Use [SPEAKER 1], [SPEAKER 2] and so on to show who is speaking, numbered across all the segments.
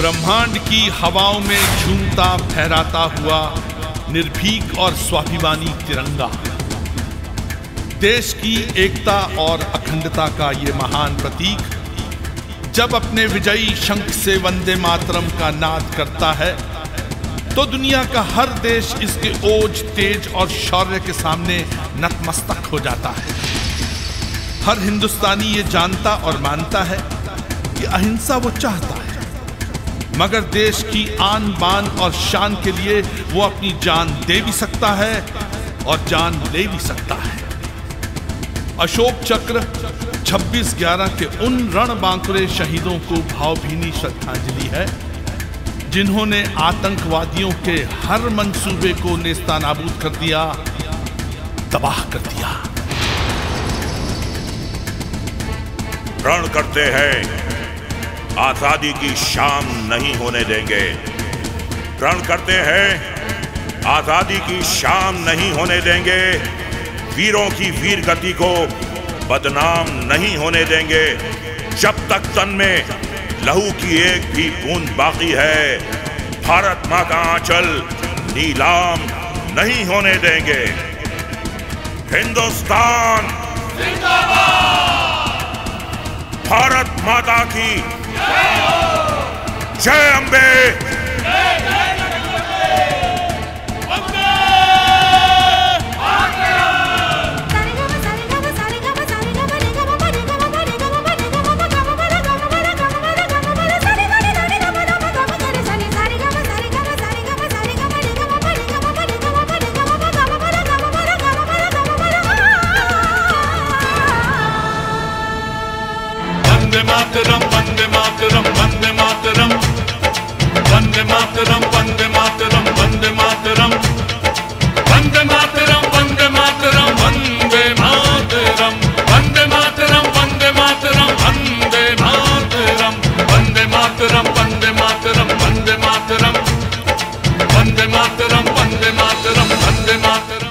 [SPEAKER 1] ब्रह्मांड की हवाओं में झूमता फहराता हुआ निर्भीक और स्वाभिमानी तिरंगा, देश की एकता और अखंडता का ये महान प्रतीक जब अपने विजयी शंख से वंदे मातरम का नाद करता है तो दुनिया का हर देश इसके ओज, तेज और शौर्य के सामने नतमस्तक हो जाता है। हर हिंदुस्तानी ये जानता और मानता है कि अहिंसा वो चाहता है, मगर देश की आन बान और शान के लिए वो अपनी जान दे भी सकता है और जान ले भी सकता है। अशोक चक्र 26/11 के उन रणबांकुरे शहीदों को भावभीनी श्रद्धांजलि है जिन्होंने आतंकवादियों के हर मंसूबे को नेस्तानाबूद कर दिया, तबाह कर दिया।
[SPEAKER 2] रण करते हैं, आजादी की शाम नहीं होने देंगे। रण करते हैं, आजादी की शाम नहीं होने देंगे। वीरों की वीर गति को बदनाम नहीं होने देंगे। जब तक तन में लहू की एक भी बूंद बाकी है, भारत मां का आंचल नीलाम नहीं होने देंगे। हिंदुस्तान जिंदाबाद! भारत माता की जय अम्बे!
[SPEAKER 1] वंदे मातरम, वंदे मातरम, वंदे मातरम, वंदे मातरम, वंदे मातरम, वंदे मातरम, वंदे मातरम, वंदे मातरम, वंदे मातरम, वंदे मातरम, वंदे मातरम, वंदे मातरम, वंदे मातरम, वंदे मातरम, वंदे मातरम, वंदे मातरम, वंदे मातरम।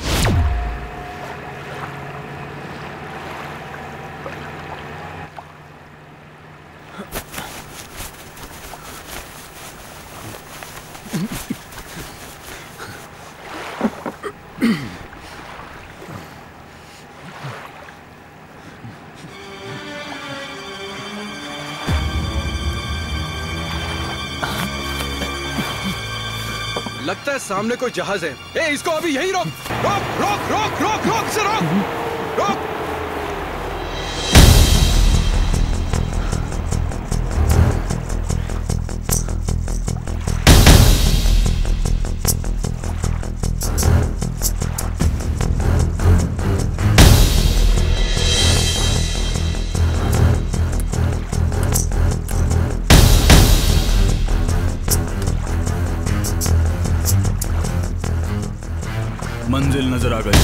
[SPEAKER 3] लगता है सामने कोई जहाज है। ए, इसको अभी यहीं रोक! रोक रोक रोक रोक रोक से रोक! रोक!
[SPEAKER 4] मंजिल नजर आ गई।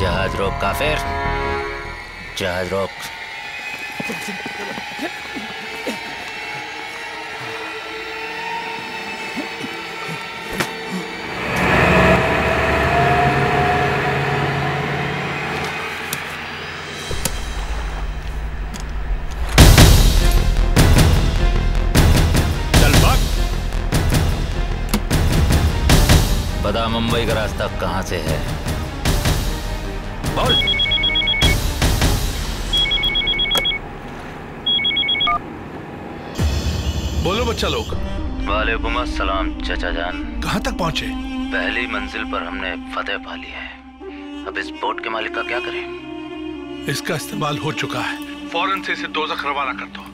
[SPEAKER 5] जहाज रोक काफिर, जहाज रोक। बता मुंबई का रास्ता कहाँ से है? बोल।
[SPEAKER 1] बोलो बच्चा लोग,
[SPEAKER 5] वालेकुम अस्सलाम चाचा जान।
[SPEAKER 1] कहाँ तक पहुँचे?
[SPEAKER 5] पहली मंजिल पर हमने फतेह पा ली है। अब इस बोट के मालिक का क्या करें?
[SPEAKER 1] इसका इस्तेमाल हो चुका है, फौरन से इसे दोज़ख रवाना कर दो।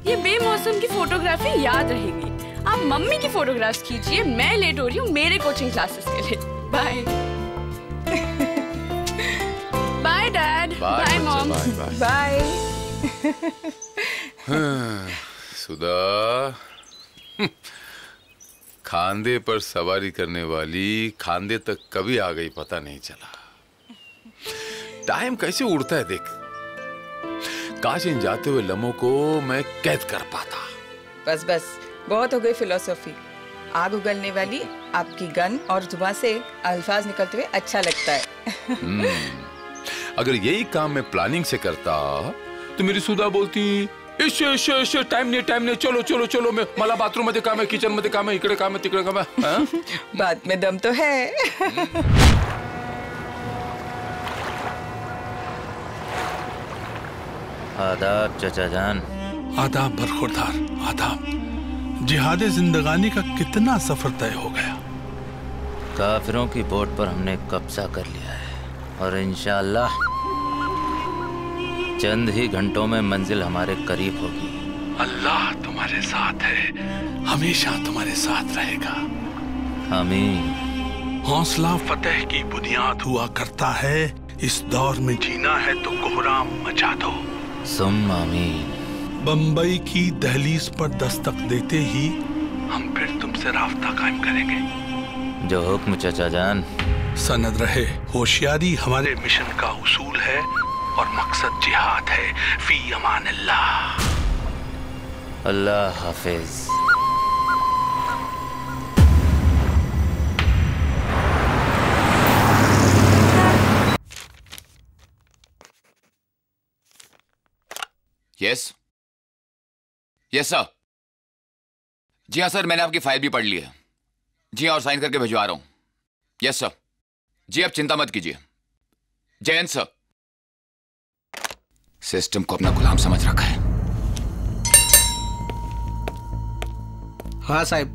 [SPEAKER 6] ये बेमौसम की फोटोग्राफी याद रहेगी। आप मम्मी की फोटोग्राफ्स खींचिए, मैं लेट हो रही हूँ मेरे कोचिंग क्लासेस के लिए। Bye bye dad, bye mom, bye.
[SPEAKER 7] Sudha, खांदे पर सवारी करने वाली खांदे तक कभी आ गई पता नहीं चला। टाइम कैसे उड़ता है देख। काश इन जाते हुए लम्हों को मैं कैद कर पाता।
[SPEAKER 8] बस बस, बहुत हो गई फिलोसॉफी। आग उगलने वाली आपकी गन और जुबान से अल्फाज निकलते हुए अच्छा लगता है।
[SPEAKER 7] अगर यही काम मैं प्लानिंग से करता तो मेरी सुधा बोलती इश टाइम नहीं चलो चलो चलो, मैं मला बाथरूम मध्ये काम आहे, किचन मध्ये काम आहे, इकडे काम आहे, तिकडे काम आहे।
[SPEAKER 8] बात में दम तो है।
[SPEAKER 5] आदाब चाचा जान।
[SPEAKER 1] आदाब बरखुरदार, आदाब। जिहाद जिंदगानी का कितना सफर तय हो गया।
[SPEAKER 5] काफिरों की बोट पर हमने कब्जा कर लिया है और इंशाअल्लाह चंद ही घंटों में मंजिल हमारे करीब होगी।
[SPEAKER 1] अल्लाह तुम्हारे साथ है, हमेशा तुम्हारे साथ रहेगा।
[SPEAKER 5] आमीन।
[SPEAKER 1] हौसला फतेह की बुनियाद हुआ करता है। इस दौर में जीना है तो कोहराम मचा दो।
[SPEAKER 5] सुम्मा आमीन।
[SPEAKER 1] बंबई की दहलीज पर दस्तक देते ही हम फिर तुमसे राब्ता कायम करेंगे।
[SPEAKER 5] जो हुक्म चाचा जान।
[SPEAKER 1] सनद रहे, होशियारी हमारे मिशन का उसूल है और मकसद जिहाद है। फी अमान अल्लाह।
[SPEAKER 5] अल्लाह हाफिज।
[SPEAKER 9] Yes yes sir. जी हाँ सर, मैंने आपकी फाइल भी पढ़ ली है। जी हाँ, और साइन करके भिजवा रहा हूं। Yes sir. जी आप चिंता मत कीजिए। जयंत सर, सिस्टम को अपना गुलाम समझ रखा है।
[SPEAKER 10] हाँ साहब।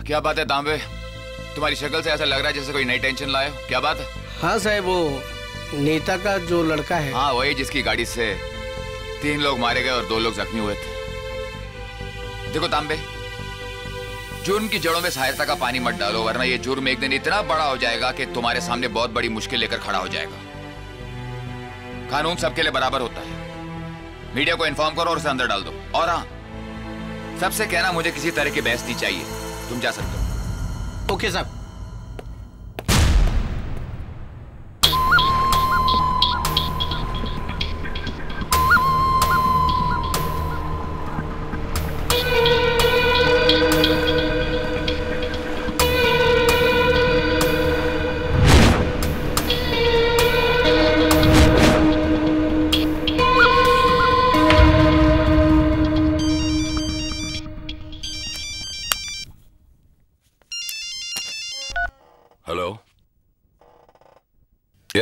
[SPEAKER 9] क्या बात है तांबे, तुम्हारी शक्ल से ऐसा लग रहा है जैसे कोई नई टेंशन लाए हो। क्या बात है?
[SPEAKER 10] हाँ साहब, वो नेता का जो लड़का है।
[SPEAKER 9] हाँ वही, जिसकी गाड़ी से 3 लोग मारे गए और 2 लोग जख्मी हुए थे। देखो तांबे, जुर्म की जड़ों में सहायता का पानी मत डालो, वरना ये जुर्म एक दिन इतना बड़ा हो जाएगा कि तुम्हारे सामने बहुत बड़ी मुश्किल लेकर खड़ा हो जाएगा। कानून सबके लिए बराबर होता है। मीडिया को इन्फॉर्म करो और उसे अंदर डाल दो। और हाँ, सबसे कहना मुझे किसी तरह की बहस नहीं चाहिए। तुम जा सकते हो।
[SPEAKER 10] ओके साहब।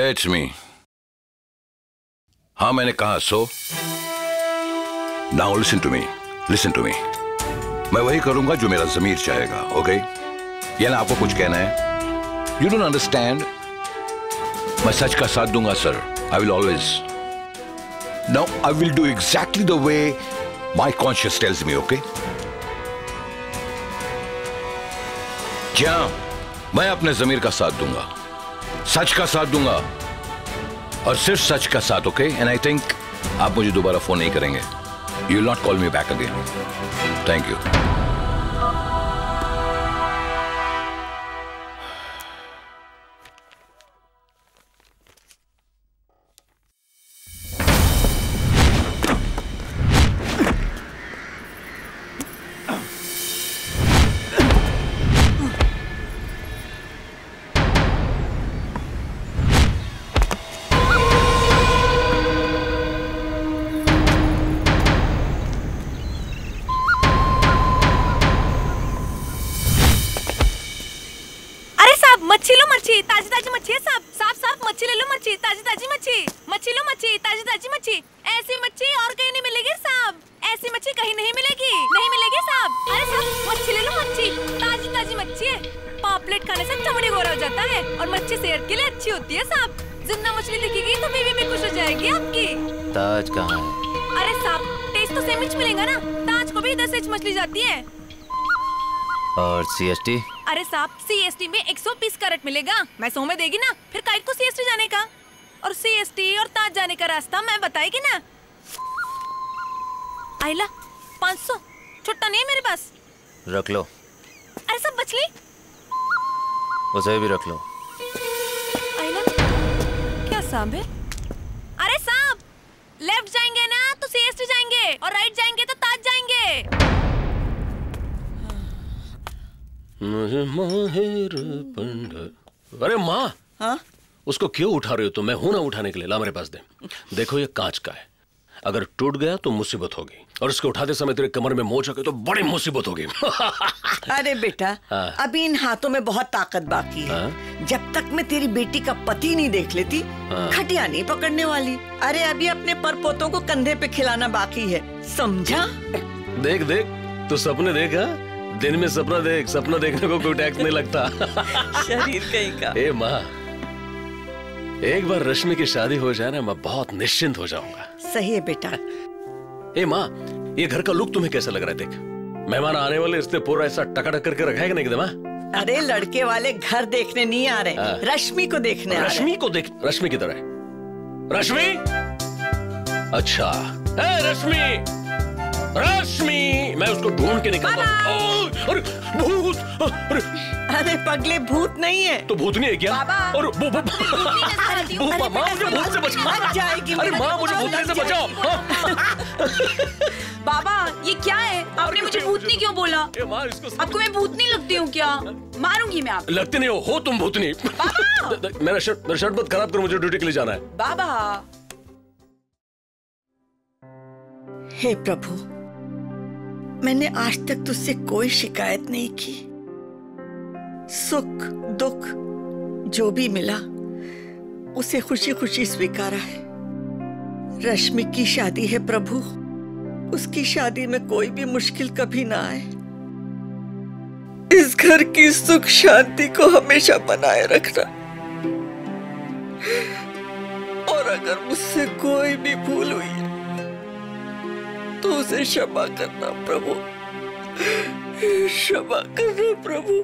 [SPEAKER 7] It's me. हाँ मैंने कहा so. Now listen to me, listen to me. मैं वही करूंगा जो मेरा ज़मीर चाहेगा। ओके? ये ना आपको कुछ कहना है? You don't understand. मैं सच का साथ दूंगा sir. I will always. Now I will do exactly the way my conscious tells me. Okay? जी हाँ, मैं अपने ज़मीर का साथ दूंगा, सच का साथ दूंगा, और सिर्फ सच का साथ। ओके? एंड आई थिंक आप मुझे दोबारा फोन नहीं करेंगे। You will not call me back again. Thank you.
[SPEAKER 11] ऐसी मच्छी कहीं नहीं मिलेगी। नहीं मिलेगी साहब। अरे साहब मच्छी ले लो, मच्छी ताजी ताजी मच्छी है। पापलेट खाने से चमड़ी गोरा हो जाता है और मच्छी सेहत के लिए अच्छी होती है साहब। जिंदा मछली दिखेगी तो बीवी भी खुश हो जाएगी आपकी।
[SPEAKER 5] ताज कहाँ है?
[SPEAKER 11] अरे साहब टेस्ट तो सेम इंच मिलेगा ना। ताज को भी 10 इंच मछली जाती है।
[SPEAKER 5] और CST?
[SPEAKER 11] अरे साहब CST में 120 कैरेट मिलेगा। मैं 100 में देगी ना, फिर काइट को CST जाने का और CST और ताज जाने का रास्ता मैं बताएगी ना। आइला 500 छुट्टा नहीं है मेरे पास।
[SPEAKER 5] रख लो।
[SPEAKER 11] अरे सब मछली
[SPEAKER 5] उसे भी रख लो।
[SPEAKER 11] आइला क्या साहब है? अरे साहब लेफ्ट जाएंगे ना तो CST जाएंगे और राइट जाएंगे तो ताज जाएंगे।
[SPEAKER 12] अरे माँ, हाँ? उसको क्यों उठा रही हो तुम? मैं हूं ना उठाने के लिए। ला मेरे पास दे। देखो ये कांच का है, अगर टूट गया तो मुसीबत होगी और इसको उठाते समय तेरे कमर में मोच आ गई तो बड़ी मुसीबत होगी।
[SPEAKER 13] अरे बेटा,
[SPEAKER 12] हाँ?
[SPEAKER 13] अभी इन हाथों में बहुत ताकत बाकी है। हाँ? जब तक मैं तेरी बेटी का पति नहीं देख लेती, हाँ? खटिया नहीं पकड़ने वाली। अरे अभी अपने परपोतों को कंधे पे खिलाना बाकी है, समझा?
[SPEAKER 12] देख देख तू सपने देखा, दिन में सपना देख। सपना देखने को कोई टैक्स नहीं लगता।
[SPEAKER 13] शरीर कहीं का।
[SPEAKER 12] ए माँ, एक बार रश्मि की शादी हो जाए ना, मैं बहुत निश्चिंत हो जाऊंगा।
[SPEAKER 13] सही है बेटा।
[SPEAKER 12] ए माँ, ये घर का लुक तुम्हें कैसा लग रहा है? देख मेहमान आने वाले, इसने पूरा ऐसा टकाटक करके रखा है कि नहीं एकदम?
[SPEAKER 13] अरे लड़के वाले घर देखने नहीं आ रहे, रश्मि को देखने आ रहे।
[SPEAKER 12] रश्मि को देख? रश्मि की तरह? रश्मि? अच्छा रश्मि, रश्मि मैं उसको ढूंढ के निकालता हूँ। अरे भूत!
[SPEAKER 13] अरे पगले भूत नहीं है
[SPEAKER 12] तो भूतनी है क्या? और
[SPEAKER 13] माँ मुझे भूत से बचाओ।
[SPEAKER 12] अरे माँ मुझे भूतनी से बचाओ।
[SPEAKER 6] बाबा ये क्या है? आपने मुझे भूतनी क्यों बोला? आपको मैं भूतनी लगती हूँ क्या? मारूंगी मैं आपको।
[SPEAKER 12] लगती नहीं हो तुम भूतनी। मेरा शर्ट मत खराब करो, मुझे ड्यूटी के लिए जाना है।
[SPEAKER 6] बाबा
[SPEAKER 13] हे प्रभु, मैंने आज तक तुझसे कोई शिकायत नहीं की। सुख दुख जो भी मिला उसे खुशी खुशी स्वीकारा है। रश्मि की शादी है प्रभु, उसकी शादी में कोई भी मुश्किल कभी ना आए। इस घर की सुख शांति को हमेशा बनाए रखना, और अगर मुझसे कोई भी भूल हुई है तो उसे क्षमा करना प्रभु, क्षमा करना प्रभु,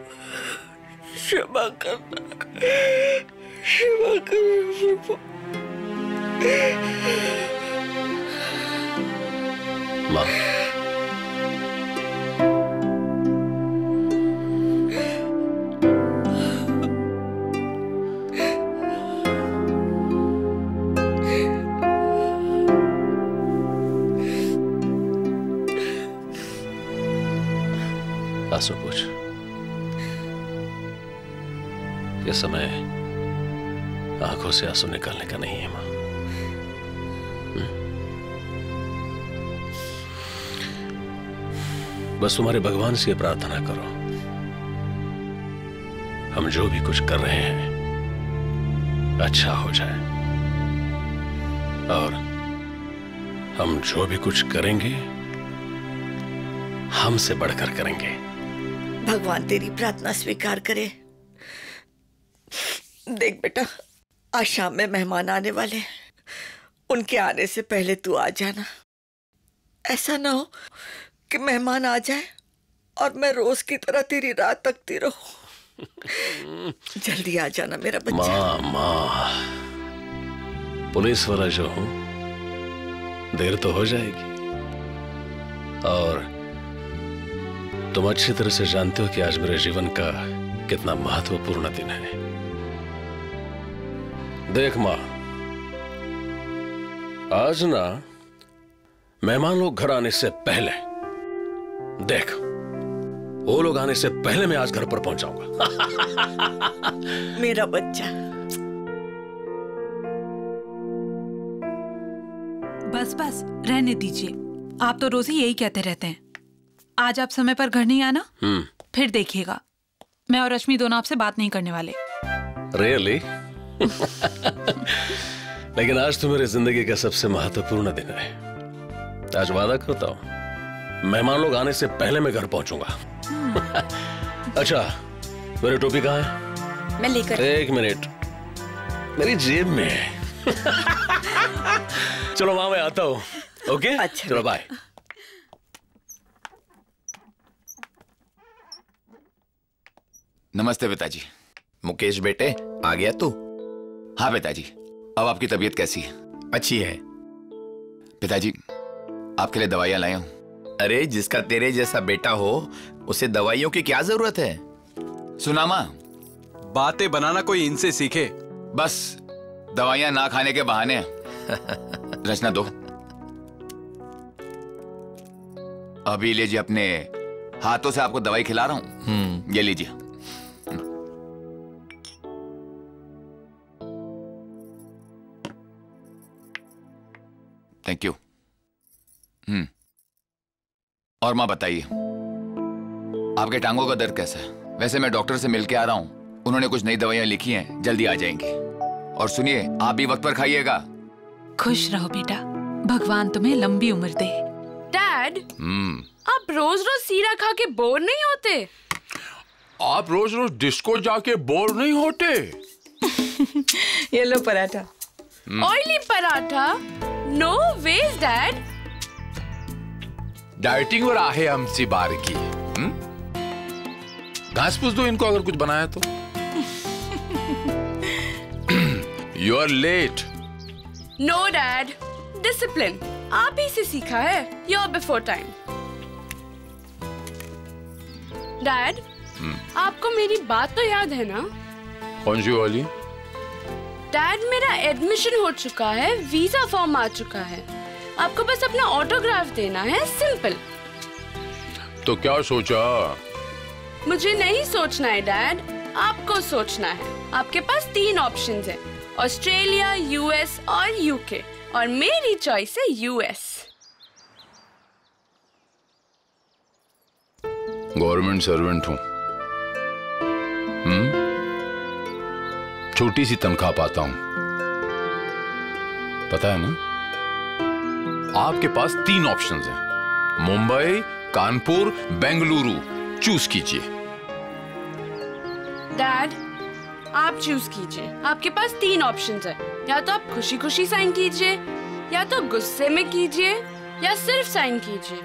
[SPEAKER 13] क्षमा करना, क्षमा करना प्रभु।
[SPEAKER 12] माँ, आंसू पूछ। ये समय आंखों से आंसू निकालने का नहीं है माँ। बस तुम्हारे भगवान से प्रार्थना करो, हम जो भी कुछ कर रहे हैं अच्छा हो जाए, और हम जो भी कुछ करेंगे हमसे बढ़कर करेंगे।
[SPEAKER 13] भगवान तेरी प्रार्थना स्वीकार करे। देख बेटा, आज शाम में मेहमान आने वाले हैं, उनके आने से पहले तू आ जाना। ऐसा ना हो कि मेहमान आ जाए और मैं रोज की तरह तेरी राह तकती रहूं। जल्दी आ जाना मेरा बच्चा।
[SPEAKER 12] माँ, पुलिस वाला जो हूं, देर तो हो जाएगी, और तुम अच्छी तरह से जानते हो कि आज मेरे जीवन का कितना महत्वपूर्ण दिन है। देख माँ, आज ना मेहमान लोग घर आने से पहले, देख वो लोग आने से पहले मैं आज घर पर पहुंचाऊंगा।
[SPEAKER 13] मेरा बच्चा।
[SPEAKER 14] बस बस रहने दीजिए, आप तो रोज ही यही कहते रहते हैं। आज आप समय पर घर नहीं आना, फिर देखिएगा मैं और रश्मि दोनों आपसे बात नहीं करने वाले।
[SPEAKER 12] रियली? लेकिन आज तो मेरी जिंदगी का सबसे महत्वपूर्ण दिन है। आज वादा करता हूं मेहमान लोग आने से पहले मैं घर पहुंचूंगा। अच्छा, मेरी टोपी कहाँ है?
[SPEAKER 8] मैं लेकर।
[SPEAKER 12] एक मिनट, मेरी जेब में है। चलो वहां मैं आता हूँ। ओके,
[SPEAKER 8] अच्छा,
[SPEAKER 12] चलो बाय।
[SPEAKER 9] नमस्ते पिताजी।
[SPEAKER 15] मुकेश बेटे, आ गया तू?
[SPEAKER 9] हाँ पिताजी, अब आपकी तबीयत कैसी है?
[SPEAKER 15] अच्छी है
[SPEAKER 9] पिताजी, आपके लिए दवाइयां लाया हूं।
[SPEAKER 15] अरे जिसका तेरे जैसा बेटा हो उसे दवाइयों की क्या जरूरत है?
[SPEAKER 9] सुना मां,
[SPEAKER 3] बातें बनाना कोई इनसे सीखे।
[SPEAKER 9] बस दवाइयां ना खाने के बहाने। रचना दो। अभी लीजिए, अपने हाथों से आपको दवाई खिला रहा हूं। ये लीजिए। Thank you. और मां बताइए, आपके टांगों का दर्द कैसा है? वैसे मैं डॉक्टर से मिलके आ रहा हूं, उन्होंने कुछ नई दवाइयां लिखी हैं, जल्दी आ जाएंगी। और सुनिए, आप भी वक्त पर खाइएगा।
[SPEAKER 14] खुश रहो बेटा, भगवान तुम्हें लंबी उम्र दे।
[SPEAKER 6] डैड, आप रोज रोज सीरा खा के बोर नहीं होते?
[SPEAKER 16] आप रोज रोज डिस्को जाके बोर नहीं होते?
[SPEAKER 8] ये लो paratha.
[SPEAKER 6] Oily paratha? No veg dad.
[SPEAKER 16] Dieting वर आहे आमची बारकी। घास फूस दो इनको अगर कुछ बनाया तो। You are late.
[SPEAKER 6] No dad, discipline आप ही से सीखा है। You're before time। डैड, आपको मेरी बात तो याद है ना?
[SPEAKER 16] कौन सी वाली?
[SPEAKER 6] डैड, मेरा एडमिशन हो चुका है, वीजा फॉर्म आ चुका है, आपको बस अपना ऑटोग्राफ देना है, सिंपल।
[SPEAKER 16] तो क्या सोचा?
[SPEAKER 6] मुझे नहीं सोचना है डैड, आपको सोचना है। आपके पास 3 ऑप्शंस हैं, ऑस्ट्रेलिया, यूएस और यूके, और मेरी चॉइस है यूएस।
[SPEAKER 16] गवर्नमेंट सर्वेंट हूं, छोटी सी तनख्वाह पाता हूं, पता है ना? आपके पास 3 ऑप्शंस हैं, मुंबई, कानपुर, बेंगलुरु। चूज कीजिए।
[SPEAKER 6] डैड, आप चूज कीजिए। आपके पास 3 ऑप्शंस हैं, या तो आप खुशी खुशी साइन कीजिए, या तो गुस्से में कीजिए, या सिर्फ साइन कीजिए।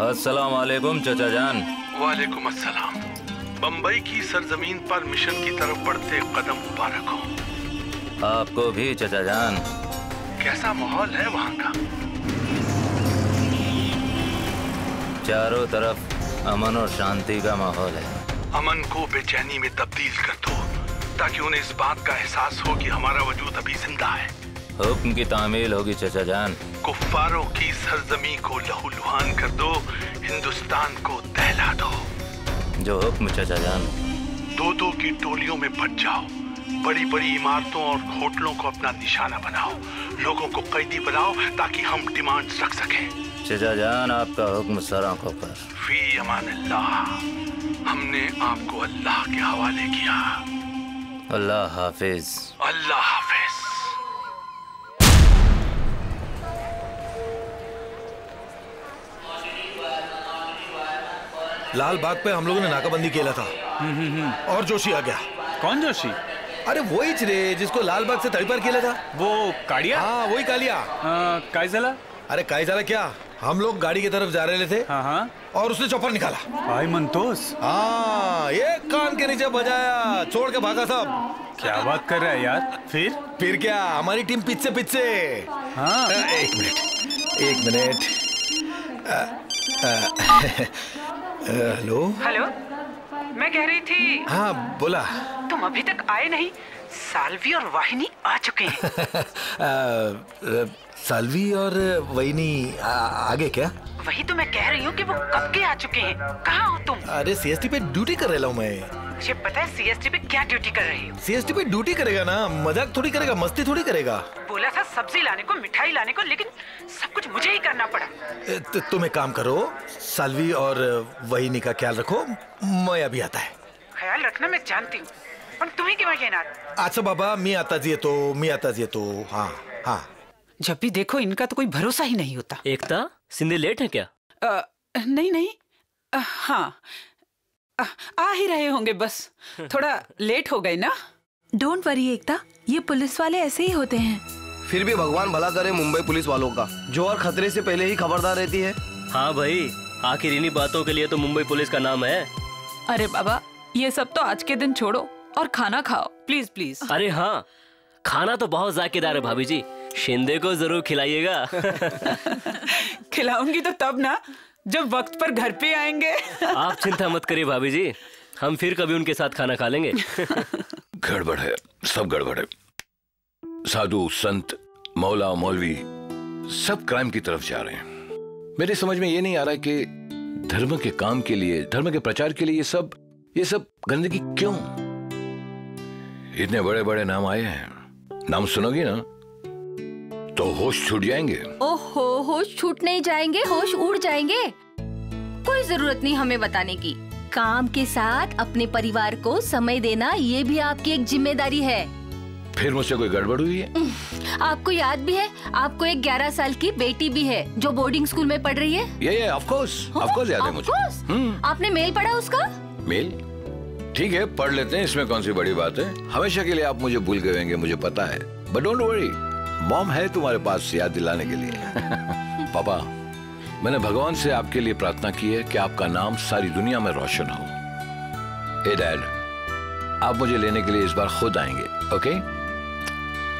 [SPEAKER 5] अस्सलाम वालेकुम चचा जान।
[SPEAKER 1] वालेकुम अस्सलाम। बम्बई की सरजमीन पर मिशन की तरफ बढ़ते कदम मुबारक हो।
[SPEAKER 5] आपको भी चचा जान।
[SPEAKER 1] कैसा माहौल है वहाँ का?
[SPEAKER 5] चारों तरफ अमन और शांति का माहौल है।
[SPEAKER 1] अमन को बेचैनी में तब्दील कर दो, ताकि उन्हें इस बात का एहसास हो कि हमारा वजूद अभी जिंदा है।
[SPEAKER 5] हुक्म की तामील होगी चचा जान।
[SPEAKER 1] कुफ्फारों की सरजमी को लहूलुहान कर दो, हिंदुस्तान को दहला दो।
[SPEAKER 5] जो हुक्म चचा जान।
[SPEAKER 1] 2-2 की टोलियों में बच जाओ, बड़ी बड़ी इमारतों और होटलों को अपना निशाना बनाओ, लोगों को कैदी बनाओ ताकि हम डिमांड्स रख सकें।
[SPEAKER 5] चचा जान, आपका हुक्म सर आंखों पर।
[SPEAKER 1] फी अमान अल्लाह। हमने आपको अल्लाह के हवाले किया।
[SPEAKER 5] अल्लाह हाफिज।
[SPEAKER 1] अल्लाह हाफिज।
[SPEAKER 17] लाल बाग पे हम लोगों ने नाकाबंदी किया था और जोशी आ गया।
[SPEAKER 4] कौन जोशी?
[SPEAKER 17] अरे वही रे जिसको लाल बाग से तड़ीपार किया था।
[SPEAKER 4] वो काड़िया?
[SPEAKER 17] हाँ वही कालिया।
[SPEAKER 4] काय झाला?
[SPEAKER 17] अरे काय झाला क्या, हम लोग गाड़ी की तरफ जा रहे थे।
[SPEAKER 4] हाँ।
[SPEAKER 17] और उसने चौपर निकाला।
[SPEAKER 4] भाई मंतोष।
[SPEAKER 17] हाँ, ये कान के नीचे बजाया, छोड़ के भागा सब।
[SPEAKER 4] क्या बात कर रहा है यार? फिर
[SPEAKER 17] क्या, हमारी टीम पीछे पीछे।
[SPEAKER 4] हाँ।
[SPEAKER 17] एक मिनट। हेलो।
[SPEAKER 18] हेलो, मैं कह रही थी।
[SPEAKER 17] हाँ बोला।
[SPEAKER 18] तुम अभी तक आए नहीं। साल्वी और वाहिनी आ चुके हैं।
[SPEAKER 17] साल्वी और वाहिनी आगे क्या?
[SPEAKER 18] वही तो मैं कह रही हूँ कि वो कब के आ चुके हैं। कहाँ हो तुम?
[SPEAKER 17] अरे सीएसटी पे ड्यूटी कर रहा हूँ मैं।
[SPEAKER 18] मुझे पता है सीएसटी पे क्या ड्यूटी कर रही हो।
[SPEAKER 17] सीएसटी पे ड्यूटी करेगा ना, मजाक थोड़ी करेगा, मस्ती थोड़ी करेगा।
[SPEAKER 18] बोला था सब्जी लाने को, मिठाई लाने को, लेकिन सब कुछ मुझे ही करना पड़ा।
[SPEAKER 17] तुम एक काम करो, साल्वी और वाहिनी का ख्याल रखो, मैं अभी आता है।
[SPEAKER 18] ख्याल रखना मैं जानती हूँ, पण तुम्ही केव्हा येणार?
[SPEAKER 17] अच्छा बाबा, मी आताच येतो. हाँ हाँ.
[SPEAKER 18] जब भी देखो इनका तो कोई भरोसा ही नहीं होता.
[SPEAKER 19] एकता, सिंधे लेट है क्या?
[SPEAKER 18] नहीं. हाँ, आ ही रहे होंगे, बस थोड़ा लेट हो गए ना.
[SPEAKER 14] डोंट वरी एकता, ये पुलिस वाले ऐसे ही होते हैं.
[SPEAKER 20] फिर भी भगवान भला करे मुंबई पुलिस वालों का, जो हर खतरे से पहले ही खबरदार रहती है.
[SPEAKER 19] हाँ भाई, आखिर इन्हीं बातों के लिए तो मुंबई पुलिस का नाम है.
[SPEAKER 14] अरे बाबा, ये सब तो आज के दिन छोड़ो और खाना खाओ, प्लीज प्लीज.
[SPEAKER 19] अरे हाँ, खाना तो बहुत जायकेदार है भाभी जी, शिंदे को जरूर खिलाइएगा.
[SPEAKER 18] खिलाऊंगी तो तब ना, जब वक्त पर घर पे आएंगे.
[SPEAKER 19] आप चिंता मत करिए भाभी जी, हम फिर कभी उनके साथ खाना खा लेंगे.
[SPEAKER 7] गड़बड़ है, सब गड़बड़ है. साधु संत मौला मौलवी सब क्राइम की तरफ जा रहे हैं. मेरे समझ में ये नहीं आ रहा कि धर्म के काम के लिए, धर्म के प्रचार के लिए ये सब गंदगी क्यों? इतने बड़े बड़े नाम आए हैं, नाम सुनोगी ना तो होश छूट जाएंगे.
[SPEAKER 11] ओहो, होश छूट नहीं जाएंगे, होश उड़ जाएंगे. कोई जरूरत नहीं हमें बताने की. काम के साथ अपने परिवार को समय देना, ये भी आपकी एक जिम्मेदारी है.
[SPEAKER 7] फिर मुझसे कोई गड़बड़ हुई है?
[SPEAKER 11] आपको याद भी है, आपको एक 11 साल की बेटी भी है जो बोर्डिंग स्कूल में पढ़ रही है.
[SPEAKER 7] ये ऑफ कोर्स याद है मुझे.
[SPEAKER 11] आपने मेल पढ़ा उसका?
[SPEAKER 7] मेल? ठीक है, पढ़ लेते हैं, इसमें कौन सी बड़ी बात है. हमेशा के लिए आप मुझे भूल गए होंगे, मुझे पता है, बट डोंट वरी, मॉम है तुम्हारे पास याद दिलाने के लिए. पापा, मैंने भगवान से आपके लिए प्रार्थना की है कि आपका नाम सारी दुनिया में रोशन हो. ए डैड, आप मुझे लेने के लिए इस बार खुद आएंगे, ओके?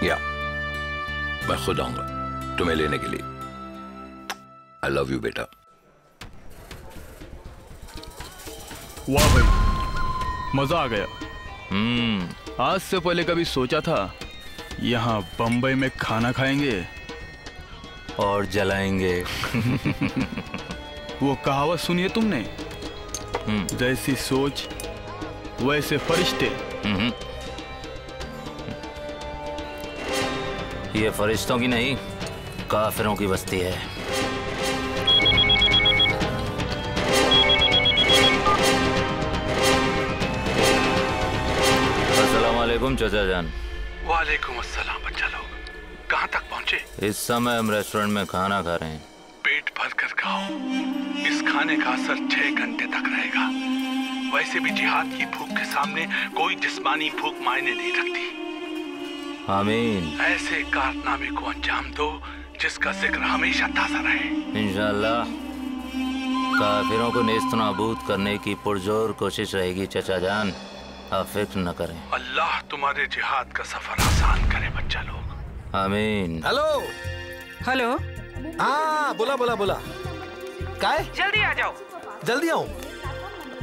[SPEAKER 7] या मैं खुद आऊंगा तुम्हें लेने के लिए. आई लव यू बेटा.
[SPEAKER 4] वाह भाई, मजा आ गया. आज से पहले कभी सोचा था यहाँ बम्बई में खाना खाएंगे
[SPEAKER 5] और जलाएंगे.
[SPEAKER 4] वो कहावत सुनी है तुमने? जैसी सोच वैसे फरिश्ते.
[SPEAKER 5] ये फरिश्तों की नहीं, काफिरों की बस्ती है. अस्सलाम वालेकुम चाचा जान.
[SPEAKER 1] वालेकुम अस्सलाम बच्चा लोग. कहाँ तक पहुँचे?
[SPEAKER 5] इस समय हम रेस्टोरेंट में खाना खा रहे हैं.
[SPEAKER 1] पेट भर कर खाओ, इस खाने का असर 6 घंटे तक रहेगा. वैसे भी जिहाद की भूख के सामने कोई जिस्मानी भूख मायने नहीं रखती.
[SPEAKER 5] आमीन.
[SPEAKER 1] ऐसे कारनामे को अंजाम दो जिसका जिक्र हमेशा ताजा रहे.
[SPEAKER 5] इंशाअल्लाह काफिरों को नेस्तनाबूद करने की पुरजोर कोशिश रहेगी चाचा जान, आप फिक्र न करें.
[SPEAKER 1] अल्लाह तुम्हारे जिहाद का सफर आसान करे बच्चा लोग.
[SPEAKER 5] आमीन.
[SPEAKER 17] हेलो. हाँ, बोला. काय?
[SPEAKER 18] जल्दी आ जाओ.
[SPEAKER 17] जल्दी आऊँ?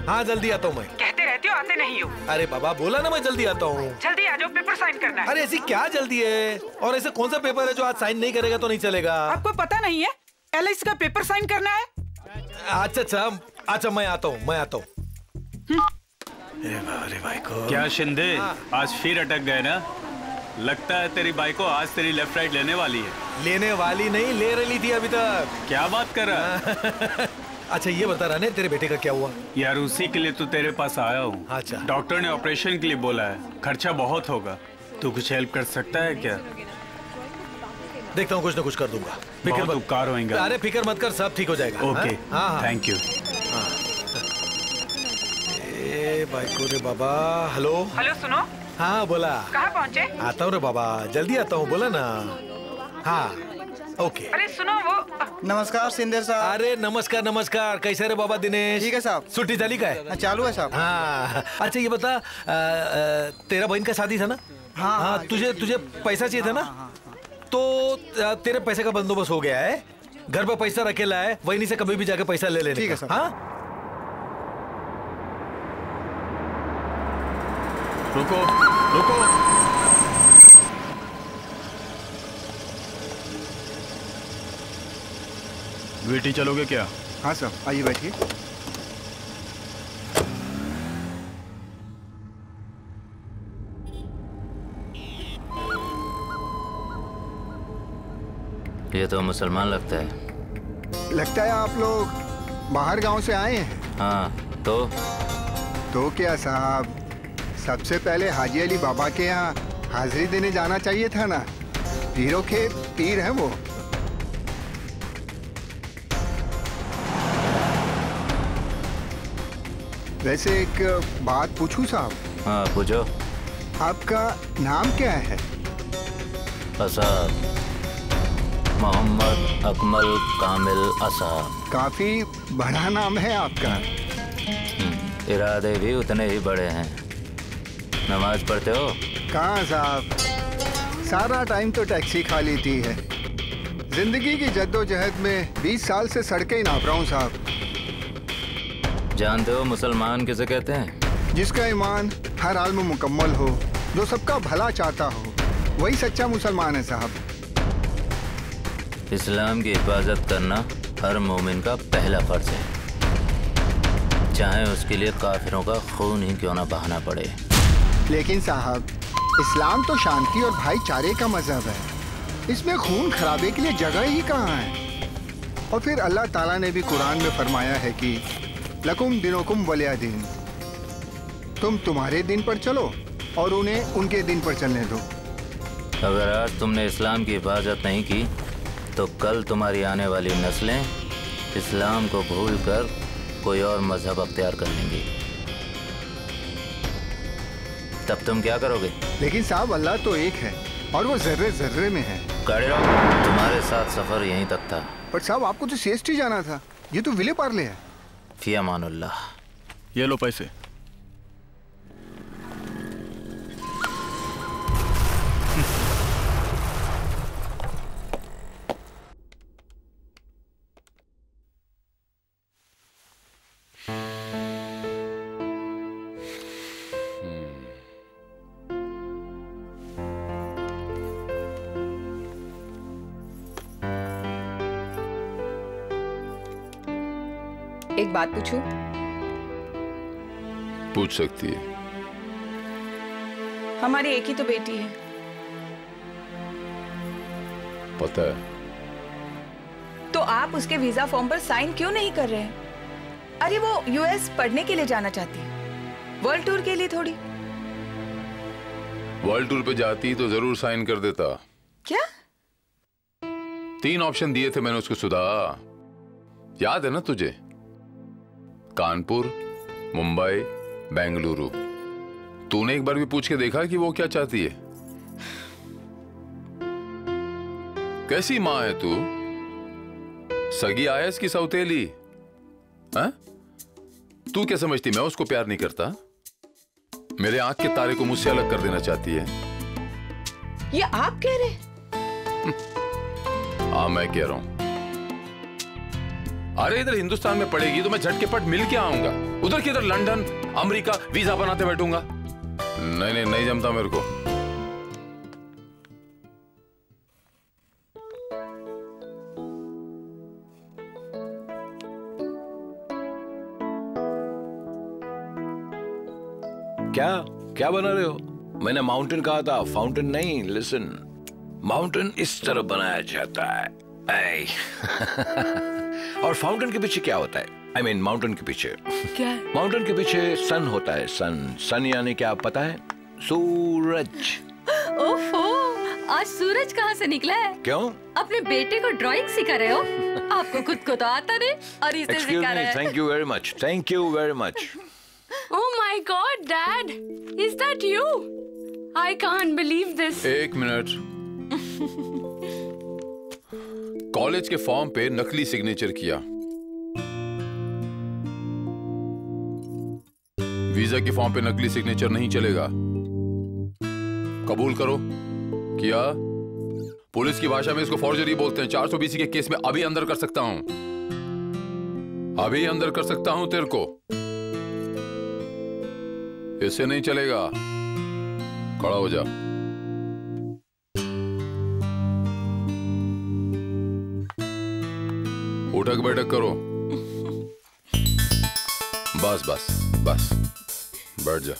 [SPEAKER 17] हाँ, जल्दी आता हूँ मैं.
[SPEAKER 18] कहते रहते हो, आते नहीं हो.
[SPEAKER 17] अरे बाबा, बोला ना मैं जल्दी आता हूँ.
[SPEAKER 18] जल्दी आ जाओ, पेपर साइन करना है.
[SPEAKER 17] अरे ऐसी क्या जल्दी है? और ऐसे कौन सा पेपर है जो आज साइन नहीं करेगा तो नहीं चलेगा?
[SPEAKER 18] आपको पता नहीं है, LIC का पेपर साइन करना है.
[SPEAKER 17] अच्छा मैं आता हूँ.
[SPEAKER 4] अरे भाई को क्या शिंदे, आज फिर अटक गए ना? लगता है तेरी बाइक को आज तेरी लेफ्ट राइट लेने वाली है.
[SPEAKER 17] लेने वाली नहीं, ले रही थी अभी तक.
[SPEAKER 4] क्या बात कर रहा?
[SPEAKER 17] अच्छा ये बता रहा तेरे बेटे का क्या हुआ?
[SPEAKER 4] यार उसी के लिए तो तेरे पास आया हूँ.
[SPEAKER 17] अच्छा.
[SPEAKER 4] डॉक्टर ने ऑपरेशन के लिए बोला है, खर्चा बहुत होगा. तू कुछ हेल्प कर सकता है क्या?
[SPEAKER 17] देखता हूँ, कुछ ना कुछ कर दूंगा.
[SPEAKER 4] फिक्र मत कर.
[SPEAKER 17] अरे फिक्र मत कर, सब ठीक हो जाएगा.
[SPEAKER 4] Okay, thank you.
[SPEAKER 17] बाइको रे बाबा. हेलो
[SPEAKER 18] सुनो.
[SPEAKER 17] हाँ बोला.
[SPEAKER 18] कहाँ पहुँचे?
[SPEAKER 17] आता हूँ रे बाबा, जल्दी आता हूँ, बोला ना. हाँ ओके.
[SPEAKER 18] अरे सुनो वो.
[SPEAKER 20] नमस्कार सिंधे साहब.
[SPEAKER 17] अरे नमस्कार. कैसे रे बाबा दिनेश?
[SPEAKER 20] ठीक है साहब.
[SPEAKER 17] छुट्टी चाली का है?
[SPEAKER 20] चालू है साहब.
[SPEAKER 17] हाँ. अच्छा ये बता, तेरा बहन का शादी था ना? हाँ. तुझे पैसा चाहिए था ना? तो तेरे पैसे का बंदोबस्त हो गया है. घर पर पैसा रखेला है, वहीं से कभी भी जाके पैसा ले लेने.
[SPEAKER 20] ठीक है सर.
[SPEAKER 17] हाँ
[SPEAKER 4] रुको. बेटी चलोगे क्या?
[SPEAKER 20] हाँ सर, आइए बैठिए.
[SPEAKER 5] ये तो मुसलमान लगता है.
[SPEAKER 20] लगता है आप लोग बाहर गांव से आए हैं.
[SPEAKER 5] हाँ,
[SPEAKER 21] तो क्या साहब, सबसे पहले हाजी अली बाबा के यहाँ हाजिरी देने जाना चाहिए था ना। पीरों के पीर हैं वो। वैसे एक बात पूछूं साहब?
[SPEAKER 5] हाँ पूछो।
[SPEAKER 21] आपका नाम क्या है?
[SPEAKER 5] असद, मोहम्मद अकमल कामिल असद।
[SPEAKER 21] काफी बड़ा नाम है आपका।
[SPEAKER 5] इरादे भी उतने ही बड़े हैं। नमाज पढ़ते हो?
[SPEAKER 21] कहाँ साहब, सारा टाइम तो टैक्सी खा लेती है। जिंदगी की जद्दोजहद में 20 साल से सड़कें नाप रहा हूँ साहब।
[SPEAKER 5] जानते हो मुसलमान किसे कहते हैं?
[SPEAKER 21] जिसका ईमान हर हाल में मुकम्मल हो, जो सबका भला चाहता हो, वही सच्चा मुसलमान है साहब।
[SPEAKER 5] इस्लाम की हिफाजत करना हर मोमिन का पहला फर्ज है, चाहे उसके लिए काफिरों का खून ही क्यों ना बहाना पड़े।
[SPEAKER 21] लेकिन साहब, इस्लाम तो शांति और भाईचारे का मजहब है। इसमें खून खराबे के लिए जगह ही कहाँ है। और फिर अल्लाह ताला ने भी कुरान में फरमाया है कि लकुम दिनोकुम वलिया दिन, तुम तुम्हारे दिन पर चलो और उन्हें उनके दिन पर चलने दो।
[SPEAKER 5] अगर आज तुमने इस्लाम की हिफाजत नहीं की तो कल तुम्हारी आने वाली नस्लें इस्लाम को भूलकर कोई और मजहब अख्तियार कर लेंगी। तब तुम क्या करोगे?
[SPEAKER 21] लेकिन साहब, अल्लाह तो एक है और वो जर्रे जर्रे में है।
[SPEAKER 5] खड़े रहो, तुम्हारे साथ सफर यहीं तक था।
[SPEAKER 21] पर साहब, आपको तो सीएसटी जाना था, ये तो विले पार्ले है।
[SPEAKER 5] फी अमानुल्लाह।
[SPEAKER 4] ये लो पैसे।
[SPEAKER 8] एक बात पूछूं?
[SPEAKER 16] पूछ सकती है।
[SPEAKER 8] हमारी एक ही तो बेटी है।
[SPEAKER 16] पता है।
[SPEAKER 8] तो आप उसके वीजा फॉर्म पर साइन क्यों नहीं कर रहे हैं? अरे वो यूएस पढ़ने के लिए जाना चाहती है, वर्ल्ड टूर के लिए थोड़ी।
[SPEAKER 16] वर्ल्ड टूर पे जाती तो जरूर साइन कर देता।
[SPEAKER 8] क्या?
[SPEAKER 16] 3 ऑप्शन दिए थे मैंने उसको सुधा, याद है ना तुझे? कानपुर, मुंबई, बेंगलुरु। तूने एक बार भी पूछ के देखा कि वो क्या चाहती है? कैसी माँ है तू? सगी आयस की सौतेली? हाँ? तू क्या समझती मैं उसको प्यार नहीं करता? मेरे आंख के तारे को मुझसे अलग कर देना चाहती है।
[SPEAKER 8] ये आप कह रहे?
[SPEAKER 16] हाँ मैं कह रहा हूं। अरे इधर हिंदुस्तान में पड़ेगी तो मैं झटके पट मिल के आऊंगा, उधर किधर लंदन अमेरिका वीजा बनाते बैठूंगा। नहीं नहीं जमता मेरे को।
[SPEAKER 7] क्या क्या बना रहे हो? मैंने माउंटेन कहा था, फाउंटेन नहीं। लिसन, माउंटेन इस तरह बनाया जाता है। और फाउंटेन के पीछे क्या होता है? I mean, माउंटेन के पीछे
[SPEAKER 11] क्या?
[SPEAKER 7] माउंटेन के पीछे सन होता है। सन सन यानी क्या पता है? सूरज।
[SPEAKER 11] ओफो, आज सूरज कहाँ से निकला है?
[SPEAKER 7] क्यों?
[SPEAKER 11] अपने बेटे को ड्राइंग सिखा रहे हो? आपको खुद को तो आता नहीं और इसे सिखा रहे हैं।
[SPEAKER 7] Thank you very much, thank you very much.
[SPEAKER 6] Oh my God, Dad! Is that you? I can't believe this.
[SPEAKER 16] एक मिनट। कॉलेज के फॉर्म पे नकली सिग्नेचर किया, वीजा के फॉर्म पे नकली सिग्नेचर नहीं चलेगा। कबूल करो। किया? पुलिस की भाषा में इसको फॉर्जरी बोलते हैं। 420 के केस में अभी अंदर कर सकता हूं, अभी अंदर कर सकता हूं तेरे को। इससे नहीं चलेगा। खड़ा हो जा। उठक बैठक करो। बस बस बस, बैठ जा।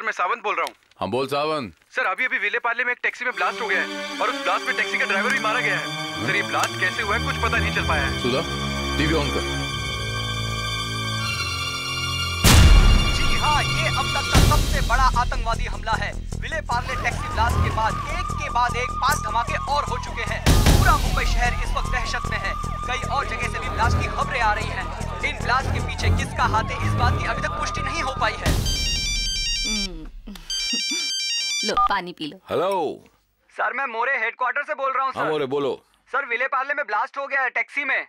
[SPEAKER 3] सर मैं सावंत बोल रहा हूँ।
[SPEAKER 16] हाँ बोल सावंत।
[SPEAKER 3] सर अभी अभी विले पार्ले में एक टैक्सी में ब्लास्ट हो गया है और उस ब्लास्ट में टैक्सी का ड्राइवर भी मारा गया है। सर ये ब्लास्ट कैसे हुआ है कुछ पता नहीं चल पाया है।
[SPEAKER 16] सुधा टीवी ऑन कर।
[SPEAKER 2] जी हाँ, ये अब तक का सबसे बड़ा आतंकवादी हमला है। विले पार्ले टैक्सी ब्लास्ट के बाद एक 5 धमाके और हो चुके हैं। पूरा मुंबई शहर इस वक्त दहशत में है। कई और जगह से भी ब्लास्ट की खबरें आ रही हैं। इन ब्लास्ट के पीछे किसका हाथ है इस बात की अभी तक पुष्टि नहीं हो पाई है।
[SPEAKER 11] लो पानी पी लो।
[SPEAKER 16] हेलो
[SPEAKER 2] सर मैं मोरे हेडक्वार्टर से बोल रहा हूँ।
[SPEAKER 16] हाँ मोरे बोलो।
[SPEAKER 2] सर विले पार्ले में ब्लास्ट हो गया है टैक्सी में।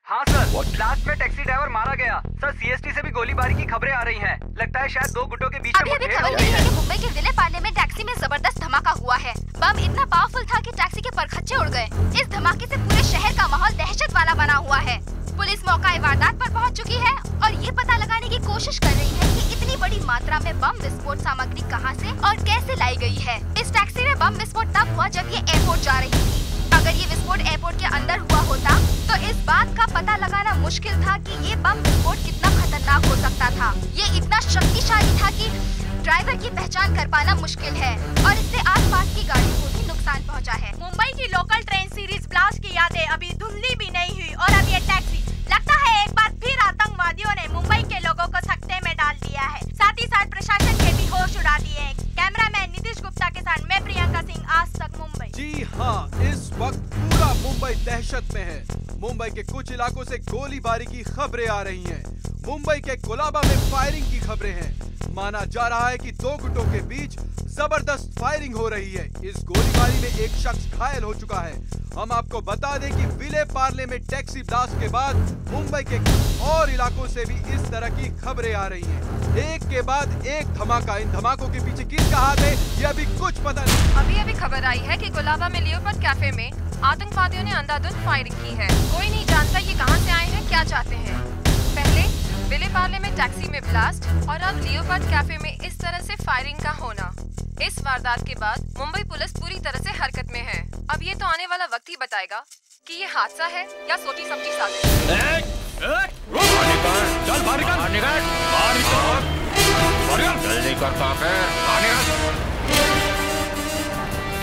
[SPEAKER 2] हाँ सर ब्लास्ट में टैक्सी ड्राइवर मारा गया। सर सीएसटी से भी गोलीबारी की खबरें आ रही हैं। लगता है शायद 2 गुटों के बीच में
[SPEAKER 22] अभी खबर हुई है कि मुंबई के विले पार्ले में टैक्सी में जबरदस्त धमाका हुआ है। बम इतना पावरफुल था कि टैक्सी के परखच्चे उड़ गए। इस धमाके से पूरे शहर का माहौल दहशत वाला बना हुआ है। पुलिस मौका वारदात पर पहुंच चुकी है और ये पता लगाने की कोशिश कर रही है कि इतनी बड़ी मात्रा में बम विस्फोट सामग्री कहां से और कैसे लाई गई है। इस टैक्सी में बम विस्फोट तब हुआ जब ये एयरपोर्ट जा रही थी। अगर ये विस्फोट एयरपोर्ट के अंदर हुआ होता तो इस बात का पता लगाना मुश्किल था कि ये बम विस्फोट कितना खतरनाक हो सकता था। ये इतना शक्तिशाली था कि ड्राइवर की पहचान कर पाना मुश्किल है और इससे आसपास की गाड़ियों को भी नुकसान पहुंचा है।
[SPEAKER 11] मुंबई की लोकल ट्रेन सीरीज ब्लास्ट की यादें अभी धुंधली भी नहीं हुई और अब ये टैक्सी लगता है एक बार फिर आतंकवादियों ने मुंबई के लोगों को सकते में डाल दिया है। साथ ही साथ प्रशासन के भी होश उड़ा दिए हैं। कैमरामैन नीतीश गुप्ता के साथ मैं प्रियंका सिंह, आज तक मुंबई।
[SPEAKER 3] जी हाँ, इस वक्त पूरा मुंबई दहशत में है। मुंबई के कुछ इलाकों से गोलीबारी की खबरें आ रही हैं। मुंबई के कोलाबा में फायरिंग की खबरें हैं। माना जा रहा है कि 2 गुटों के बीच जबरदस्त फायरिंग हो रही है। इस गोलीबारी में एक शख्स घायल हो चुका है। हम आपको बता दें कि विले पार्ले में टैक्सी ब्लास्ट के बाद मुंबई के और इलाकों से भी इस तरह की खबरें आ रही हैं। एक के बाद एक धमाका। इन धमाकों के पीछे किसका हाथ है ये अभी कुछ पता नहीं।
[SPEAKER 23] अभी खबर आई है कि कोलाबा में लियोपार्ड कैफे में आतंकवादियों ने अंधाधुंध फायरिंग की है। कोई नहीं जानता ये कहां से आए हैं, क्या चाहते हैं। पहले विले पार्ले में टैक्सी में ब्लास्ट और अब लियोपार्ड कैफे में इस तरह से फायरिंग का होना। इस वारदात के बाद मुंबई पुलिस पूरी तरह से हरकत में है। अब ये तो आने वाला वक्त ही बताएगा कि ये हादसा है या सोची समझी साजिश।
[SPEAKER 15] चल बाहर निकल, जल्दी करता है।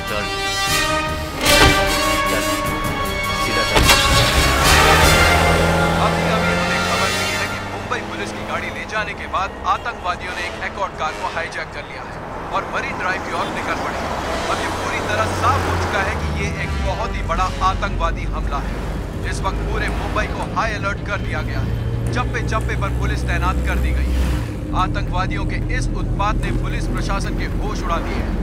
[SPEAKER 5] चल सीधा चल।
[SPEAKER 3] अभी हमें खबर मिली है कि मुंबई पुलिस की गाड़ी ले जाने के बाद आतंकवादियों ने एक एकॉर्ड कार को हाईजैक कर लिया है और मरीन ड्राइव की ओर निकल पड़े। अब ये पूरी तरह साफ हो चुका है कि ये एक बहुत ही बड़ा आतंकवादी हमला है। इस वक्त पूरे मुंबई को हाई अलर्ट कर दिया गया है। चप्पे पर पुलिस तैनात कर दी गई है। आतंकवादियों के इस उत्पात ने पुलिस प्रशासन के होश उड़ा दिए हैं।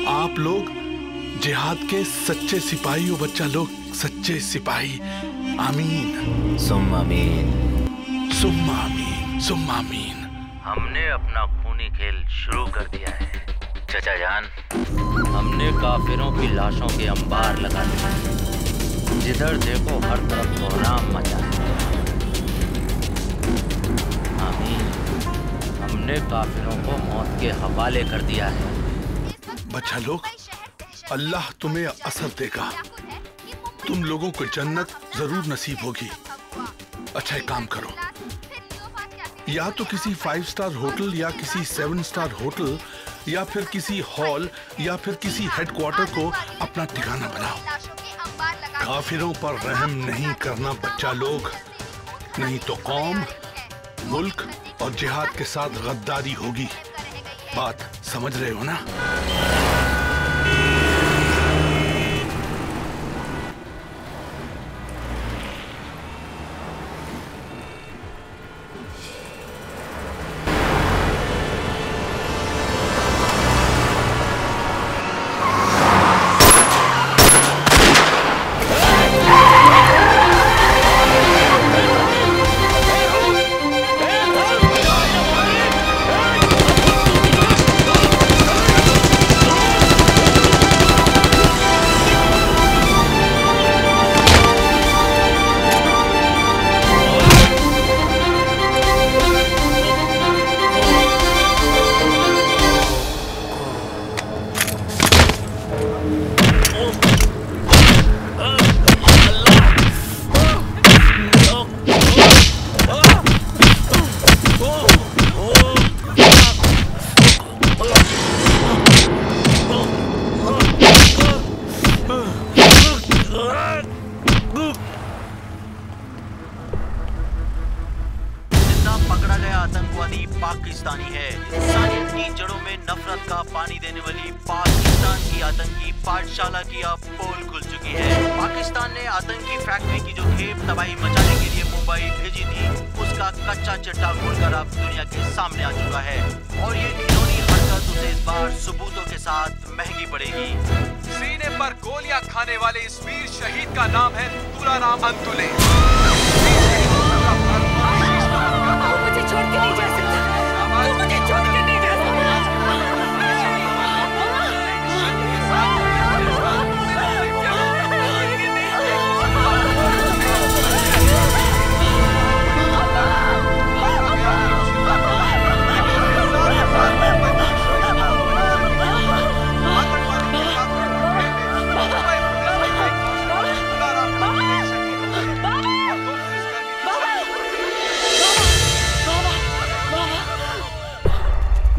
[SPEAKER 1] आप लोग जिहाद के सच्चे सिपाही हो बच्चा लोग, सच्चे सिपाही। आमीन
[SPEAKER 5] सुम्मा आमीन,
[SPEAKER 1] सुम्मा आमीन, सुम्मा आमीन।
[SPEAKER 5] हमने अपना खूनी खेल शुरू कर दिया है चचा जान। हमने काफिरों की लाशों के अंबार लगा दिए। जिधर देखो हर तरफ कोहराम मचा है। आमीन। हमने काफिरों को मौत के हवाले कर दिया है।
[SPEAKER 1] बच्चा लोग, अल्लाह तुम्हें असर देगा। तुम लोगों को जन्नत जरूर नसीब होगी। अच्छा एक काम करो, या तो किसी 5 स्टार होटल या किसी 7 स्टार होटल या फिर किसी हॉल या फिर किसी हेडक्वार्टर को अपना ठिकाना बनाओ। काफिरों पर रहम नहीं करना बच्चा लोग, नहीं तो कौम मुल्क और जिहाद के साथ गद्दारी होगी। बात समझ रहे हो ना?
[SPEAKER 10] पाकिस्तानी है। इंसानियत की जड़ों में नफरत का पानी देने वाली पाकिस्तान की आतंकी पाठशाला की अब पोल खुल चुकी है। पाकिस्तान ने आतंकी फैक्ट्री की जो खेप तबाही मचाने के लिए मुंबई भेजी थी, उसका कच्चा चिट्ठा खुलकर अब दुनिया के सामने आ चुका है और ये घिनौनी हरकत उसे इस बार सबूतों के साथ महंगी पड़ेगी।
[SPEAKER 3] सीने पर गोलियां खाने वाले इस वीर शहीद का नाम है तुलाराम अंतुले।
[SPEAKER 11] मुझे छोड़ के नहीं जा सकता, तू मुझे छोड़ के नहीं जा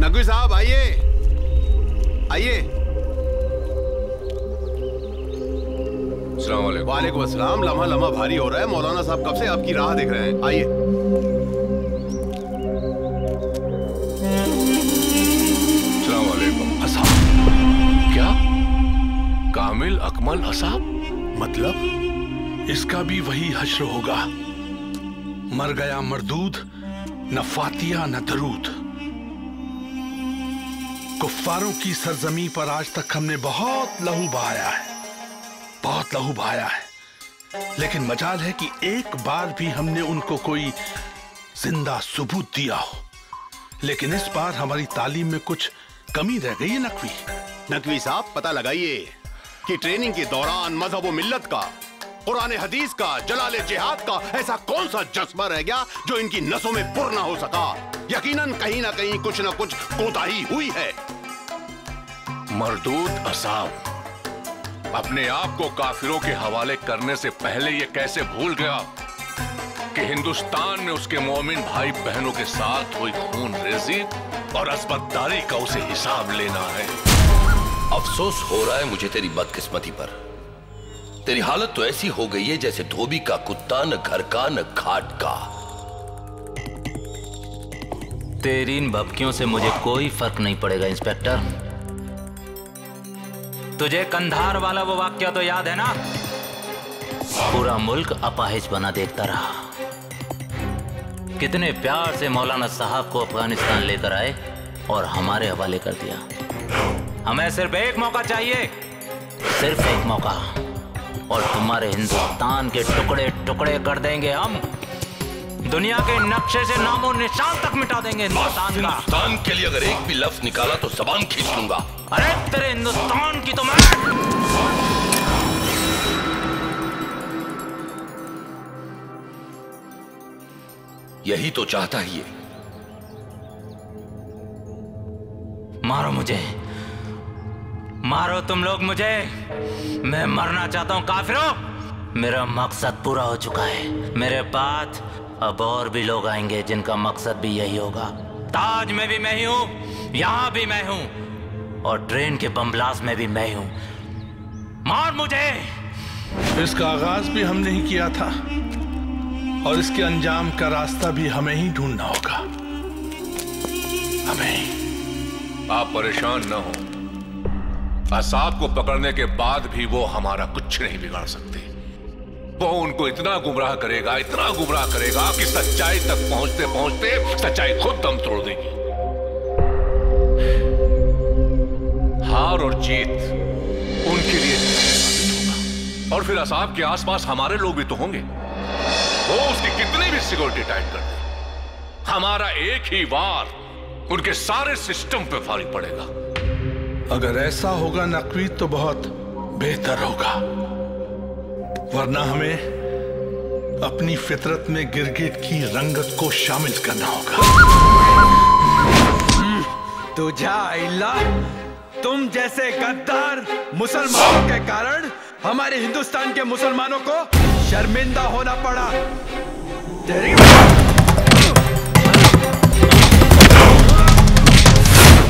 [SPEAKER 12] नकवी साहब आइए आइए।
[SPEAKER 16] अस्सलाम वालेकुम।
[SPEAKER 12] वालेकुम अस्सलाम। लम्हा लम्हा भारी हो रहा है, मौलाना साहब कब से आपकी राह देख रहे हैं। आइए।
[SPEAKER 16] अस्सलाम वालेकुम। असाब क्या? कामिल अकमल असाब?
[SPEAKER 1] मतलब इसका भी वही हश्र होगा। मर गया मरदूद, न फातिया न दरूद। कुफ्फारों की सरजमी पर आज तक हमने बहुत लहू बहाया है, बहुत लहू बहाया है, लेकिन मजाल है कि एक बार भी हमने उनको कोई जिंदा सबूत दिया हो। लेकिन इस बार हमारी तालीम में कुछ कमी रह गई है नकवी।
[SPEAKER 12] नकवी साहब पता लगाइए कि ट्रेनिंग के दौरान मजहब व मिल्लत का, कुरान हदीस का, जलाले जिहाद का ऐसा कौन सा जज्बा रह गया जो इनकी नसों में पुर ना हो सका। यकीनन कहीं ना कहीं कुछ ना कुछ कोताही हुई है।
[SPEAKER 16] मरदूद असाब अपने आप को काफिरों के हवाले करने से पहले ये कैसे भूल गया कि हिंदुस्तान में उसके मोमिन भाई बहनों के साथ हुई खून रेजी और असबतदारी का उसे हिसाब लेना है।
[SPEAKER 7] अफसोस हो रहा है मुझे तेरी बदकिस्मती पर। तेरी हालत तो ऐसी हो गई है जैसे धोबी का कुत्ता, न घर का न घाट का।
[SPEAKER 5] तेरी इन भपकियों से मुझे कोई फर्क नहीं पड़ेगा इंस्पेक्टर। तुझे कंधार वाला वो वाक्य तो याद है ना? पूरा मुल्क अपाहिज बना देखता रहा। कितने प्यार से मौलाना साहब को अफगानिस्तान लेकर आए और हमारे हवाले कर दिया। हमें सिर्फ एक मौका चाहिए, सिर्फ एक मौका, और तुम्हारे हिंदुस्तान के टुकड़े टुकड़े कर देंगे हम। दुनिया के नक्शे से नामो निशान तक मिटा देंगे
[SPEAKER 7] हिंदुस्तान के लिए अगर एक भी लफ्ज निकाला तो जबान खींच लूंगा।
[SPEAKER 5] अरे तेरे हिंदुस्तान की तो मैं
[SPEAKER 7] यही तो चाहता ही है।
[SPEAKER 5] मारो मुझे, मारो तुम लोग मुझे, मैं मरना चाहता हूं काफिरों। मेरा मकसद पूरा हो चुका है। मेरे बाद अब और भी लोग आएंगे जिनका मकसद भी यही होगा। ताज में भी मैं ही हूं, यहां भी मैं हूं, और ट्रेन के बम ब्लास्ट में भी मैं हूं। मार मुझे।
[SPEAKER 1] इसका आगाज भी हमने ही किया था। और इसके अंजाम का रास्ता भी हमें ही ढूंढना होगा, हमें ही।
[SPEAKER 7] आप परेशान न हो, असाब को पकड़ने के बाद भी वो हमारा कुछ नहीं बिगाड़ सकते। वो उनको इतना गुमराह करेगा कि सच्चाई तक पहुंचते पहुंचते सच्चाई खुद दम तोड़ देगी। हार और जीत उनके लिए होगा, और फिर असाब के आसपास हमारे लोग भी तो होंगे। वो उसकी कितनी भी सिक्योरिटी टाइट कर दे, हमारा एक ही वार उनके सारे सिस्टम पे भारी पड़ेगा।
[SPEAKER 1] अगर ऐसा होगा नकवी तो बहुत बेहतर होगा, वरना हमें अपनी फितरत में गिरगिट की रंगत को शामिल करना होगा।
[SPEAKER 17] तुझा इल्ला, तुम जैसे गद्दार मुसलमानों के कारण हमारे हिंदुस्तान के मुसलमानों को शर्मिंदा होना पड़ा। तेरी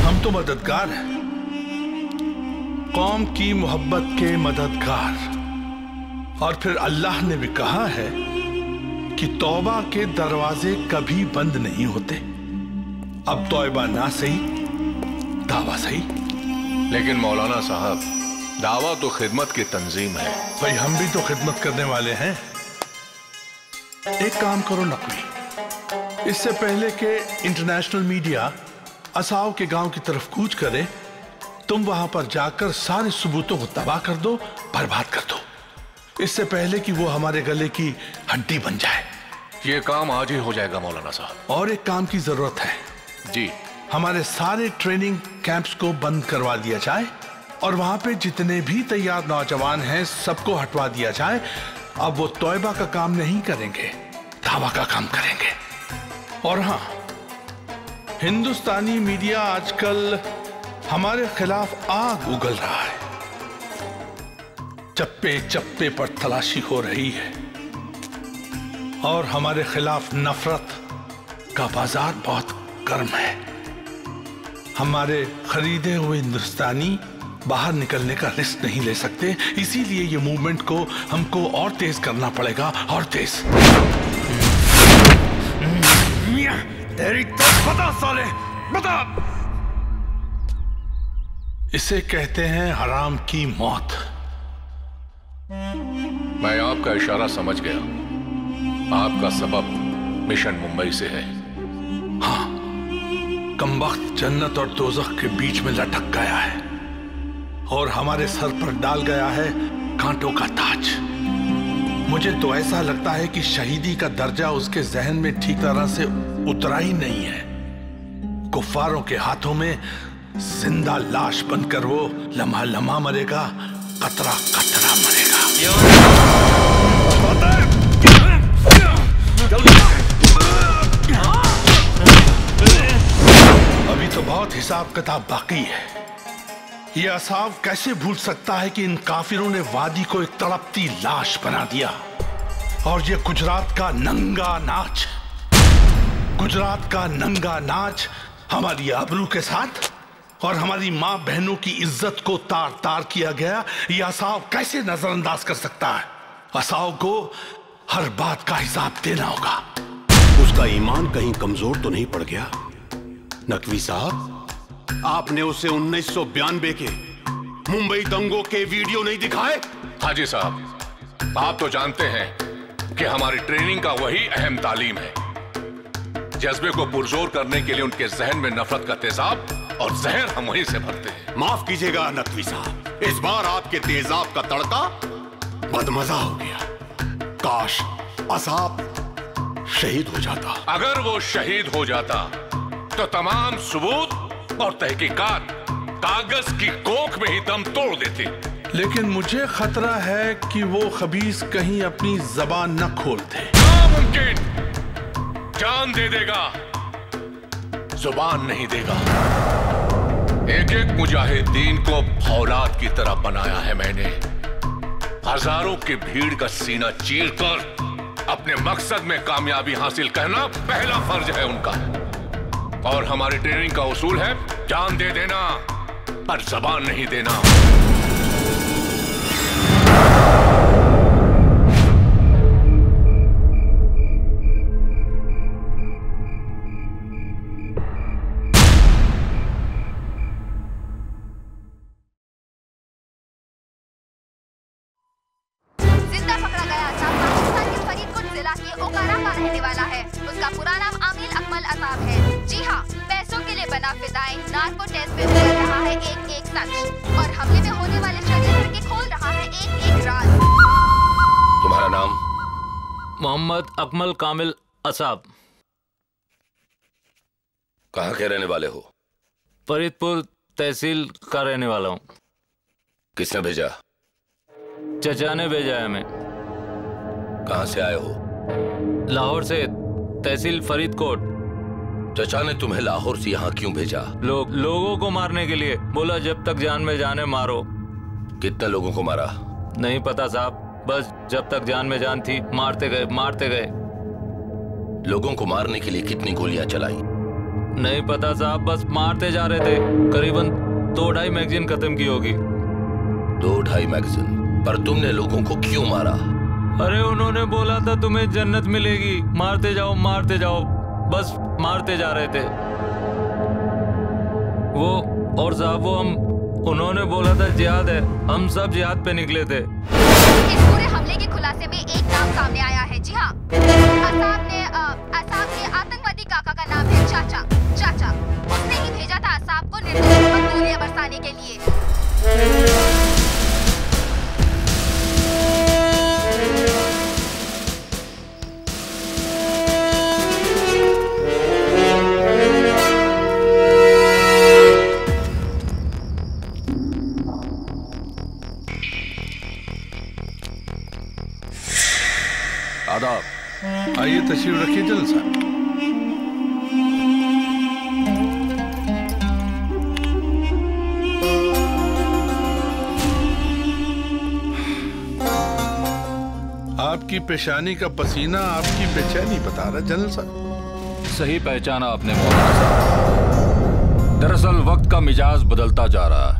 [SPEAKER 1] हम तो मददगार हैं, कौम की मोहब्बत के मददगार। और फिर अल्लाह ने भी कहा है कि तौबा के दरवाजे कभी बंद नहीं होते। अब तौबा ना सही, दावा सही।
[SPEAKER 7] लेकिन मौलाना साहब, दावा तो खिदमत की तंजीम है।
[SPEAKER 1] भाई हम भी तो खिदमत करने वाले हैं। एक काम करो नकवी, इससे पहले कि इंटरनेशनल मीडिया असाव के गांव की तरफ कूच करे, तुम वहां पर जाकर सारे सबूतों को तबाह कर दो, बर्बाद कर दो, इससे पहले कि वो हमारे गले की हड्डी बन जाए।
[SPEAKER 7] ये काम आज ही हो जाएगा मौलाना साहब।
[SPEAKER 1] और एक काम की जरूरत है
[SPEAKER 7] जी,
[SPEAKER 1] हमारे सारे ट्रेनिंग कैंप्स को बंद करवा दिया जाए और वहां पे जितने भी तैयार नौजवान हैं सबको हटवा दिया जाए। अब वो तौबा का काम नहीं करेंगे, दावा का काम करेंगे। और हाँ, हिंदुस्तानी मीडिया आजकल हमारे खिलाफ आग उगल रहा है, चप्पे चप्पे पर तलाशी हो रही है और हमारे खिलाफ नफरत का बाजार बहुत गर्म है। हमारे खरीदे हुए हिंदुस्तानी बाहर निकलने का रिस्क नहीं ले सकते, इसीलिए ये मूवमेंट को हमको और तेज करना पड़ेगा, और तेज।
[SPEAKER 17] तेरी तो बता साले, बता।
[SPEAKER 1] इसे कहते हैं हराम की मौत।
[SPEAKER 7] मैं आपका इशारा समझ गया। आपका सबब मिशन मुंबई से है।
[SPEAKER 1] हाँ, कमबख्त जन्नत और दोज़ख के बीच में लटक गया है और हमारे सर पर डाल गया है कांटों का ताज। मुझे तो ऐसा लगता है कि शहीदी का दर्जा उसके जहन में ठीक तरह से उतरा ही नहीं है। कुफ्फारों के हाथों में जिंदा लाश बनकर वो लम्हा लम्हा मरेगा, कतरा कतरा मरेगा। अभी तो बहुत हिसाब किताब बाकी है। ये असाव कैसे भूल सकता है कि इन काफिरों ने वादी को एक तड़पती लाश बना दिया। और ये गुजरात का नंगा नाच, गुजरात का नंगा नाच हमारी आबरू के साथ और हमारी माँ बहनों की इज्जत को तार तार किया गया। ये असाव कैसे नजरअंदाज कर सकता है? असाव को हर बात का हिसाब देना होगा।
[SPEAKER 12] उसका ईमान कहीं कमजोर तो नहीं पड़ गया? नकवी साहब, आपने उसे 1992 के मुंबई दंगों के वीडियो नहीं दिखाए?
[SPEAKER 7] हाजी साहब, आप तो जानते हैं कि हमारी ट्रेनिंग का वही अहम तालीम है। जज्बे को पुरजोर करने के लिए उनके जहन में नफरत का तेजाब और जहर हम वहीं से भरते हैं।
[SPEAKER 12] माफ कीजिएगा नकवी साहब, इस बार आपके तेजाब का तड़का बदमजा हो गया। काश असाब शहीद हो जाता।
[SPEAKER 7] अगर वो शहीद हो जाता तो तमाम सबूत और तहकीकात कागज की कोख में ही दम तोड़ देती।
[SPEAKER 1] लेकिन मुझे खतरा है कि वो खबीस कहीं अपनी जबान न खोल दे।
[SPEAKER 7] नामुमकिन, जान दे देगा, जुबान नहीं देगा। एक एक मुजाहिदीन को फौलाद की तरह बनाया है मैंने। हजारों की भीड़ का सीना चीरकर अपने मकसद में कामयाबी हासिल करना पहला फर्ज है उनका। और हमारी ट्रेनिंग का उसूल है जान दे देना पर जबान नहीं देना।
[SPEAKER 22] पूरा नाम आमिल अकमल अताब है। जी हाँ, पैसों के लिए बना फिदाई नार्को टेस्ट में उतर रहा है एक सच और हमले में होने वाले षड्यंत्र के खोल रहा है एक राज।
[SPEAKER 7] तुम्हारा नाम?
[SPEAKER 5] मोहम्मद अकमल कामिल असाब।
[SPEAKER 7] कहाँ के रहने वाले हो?
[SPEAKER 5] फरीदपुर तहसील का रहने वाला हूँ।
[SPEAKER 7] किसने भेजा?
[SPEAKER 5] चचा ने भेजा है हमें।
[SPEAKER 7] कहाँ से आए हो?
[SPEAKER 5] लाहौर से, तहसील फरीदकोट।
[SPEAKER 7] चचा ने तुम्हें लाहौर से यहाँ क्यों भेजा?
[SPEAKER 5] लोगों को मारने के लिए। बोला जब तक जान में जाने मारो।
[SPEAKER 7] कितने लोगों को मारा?
[SPEAKER 5] नहीं पता साहब, बस जब तक जान में जान थी मारते गए।
[SPEAKER 7] लोगों को मारने के लिए कितनी गोलियां चलाई?
[SPEAKER 5] नहीं पता साहब, बस मारते जा रहे थे। करीबन 2-2.5 मैगजीन खत्म की होगी।
[SPEAKER 7] 2-2.5 मैगजीन? पर तुमने लोगों को क्यों मारा?
[SPEAKER 5] अरे उन्होंने बोला था तुम्हें जन्नत मिलेगी, मारते जाओ, बस मारते जा रहे थे वो। और साहब उन्होंने बोला था जिहाद है, हम सब जिहाद पे निकले थे।
[SPEAKER 22] इस पूरे हमले के खुलासे में एक नाम सामने आया है। जी हाँ, असाब के आतंकवादी काका का नाम है चाचा। उसने ही भेजा था असाब को निर्दोष पर गोलियां बरसाने के लिए।
[SPEAKER 1] आदाब। आइए तशरीफ रखिए जनरल साहब। आपकी पेशानी का पसीना आपकी बेचैनी बता रहा जनरल साहब।
[SPEAKER 16] सही पहचाना आपने मौलाना साहब। दरअसल वक्त का मिजाज बदलता जा रहा है।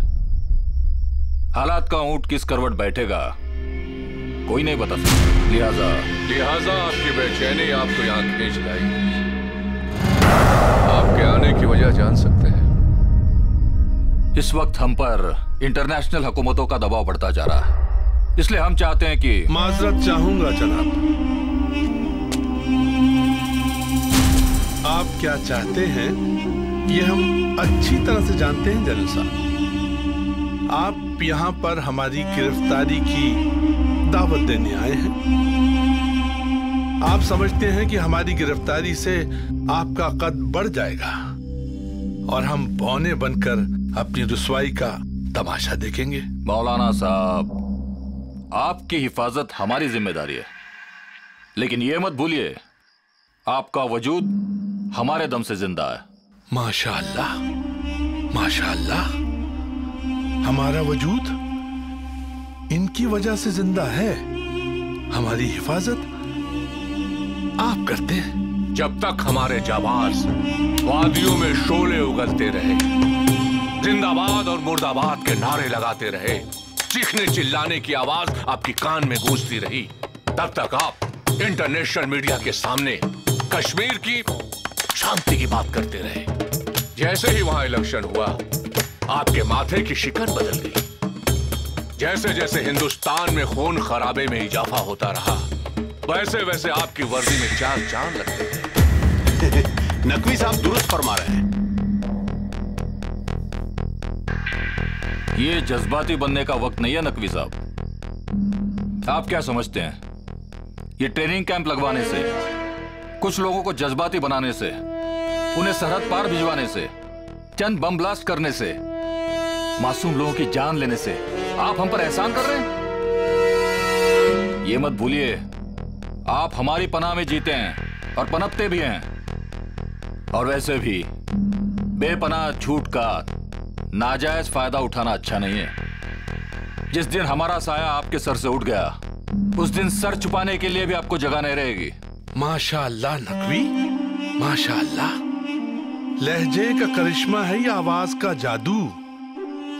[SPEAKER 16] हालात का ऊंट किस करवट बैठेगा कोई नहीं बता सकता। लिहाजा आपकी बेचैनी आपको यहाँ खींच लाई। आपके आने की वजह जान सकते हैं? इस वक्त हम पर इंटरनेशनल हुकूमतों का दबाव बढ़ता जा रहा है, इसलिए हम चाहते हैं कि
[SPEAKER 1] माजरत चाहूंगा जनाब। आप क्या चाहते हैं ये हम अच्छी तरह से जानते हैं जनरल साहब। आप यहाँ पर हमारी गिरफ्तारी की दावत देने आए हैं। आप समझते हैं कि हमारी गिरफ्तारी से आपका कद बढ़ जाएगा और हम बौने बनकर अपनी रुसवाई का तमाशा देखेंगे।
[SPEAKER 16] मौलाना साहब, आपकी हिफाजत हमारी जिम्मेदारी है, लेकिन ये मत भूलिए आपका वजूद हमारे दम से जिंदा है।
[SPEAKER 1] माशाअल्लाह, माशाअल्लाह। हमारा वजूद इनकी वजह से जिंदा है। हमारी हिफाजत आप करते हैं।
[SPEAKER 9] जब तक हमारे जाबाज वादियों में शोले उगलते रहे, जिंदाबाद और मुर्दाबाद के नारे लगाते रहे, चीखने चिल्लाने की आवाज आपकी कान में गूंजती रही, तब तक आप इंटरनेशनल मीडिया के सामने कश्मीर की शांति की बात करते रहे। जैसे ही वहां इलेक्शन हुआ, आपके माथे की शिकन बदल गई। जैसे जैसे हिंदुस्तान में खून खराबे में इजाफा होता रहा, वैसे वैसे आपकी वर्दी में चार चांद लगते थे।
[SPEAKER 12] नकवी साहब दुरुस्त फरमा रहे हैं।
[SPEAKER 16] ये जज्बाती बनने का वक्त नहीं है नकवी साहब। आप क्या समझते हैं ये ट्रेनिंग कैंप लगवाने से, कुछ लोगों को जज्बाती बनाने से, उन्हें सरहद पार भिजवाने से, चंद बम ब्लास्ट करने से, मासूम लोगों की जान लेने से आप हम पर एहसान कर रहे हैं? ये मत भूलिए आप हमारी पनाह में जीते हैं और पनपते भी हैं। और वैसे भी बेपनाह झूठ का नाजायज फायदा उठाना अच्छा नहीं है। जिस दिन हमारा साया आपके सर से उठ गया, उस दिन सर छुपाने के लिए भी आपको जगह नहीं रहेगी।
[SPEAKER 1] माशाअल्लाह नकवी, माशाअल्लाह। लहजे का करिश्मा है या आवाज का जादू।